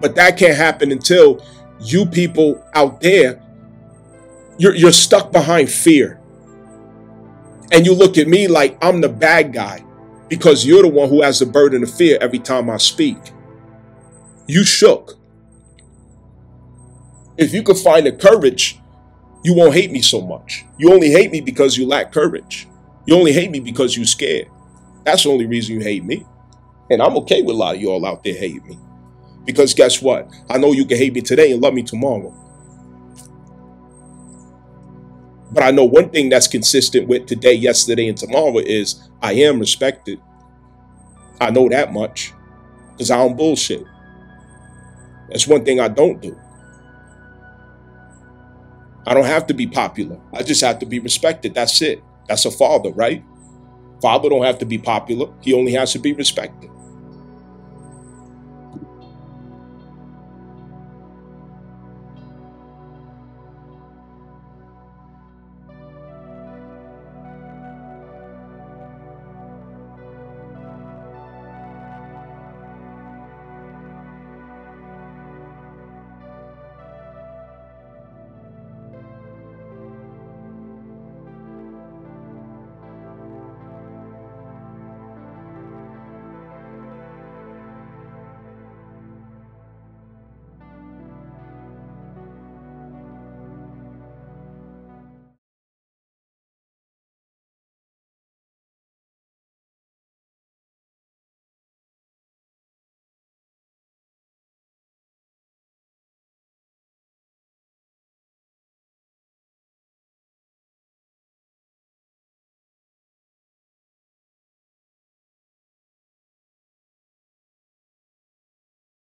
But that can't happen until you people out there, you're stuck behind fear. And you look at me like I'm the bad guy because you're the one who has the burden of fear every time I speak. You shook. If you could find the courage, you won't hate me so much. You only hate me because you lack courage. You only hate me because you're scared. That's the only reason you hate me. And I'm okay with a lot of y'all out there hating me. Because guess what? I know you can hate me today and love me tomorrow. But I know one thing that's consistent with today, yesterday, and tomorrow is I am respected. I know that much because I don't bullshit. That's one thing I don't do. I don't have to be popular. I just have to be respected. That's it. That's a father, right? Father don't have to be popular. He only has to be respected.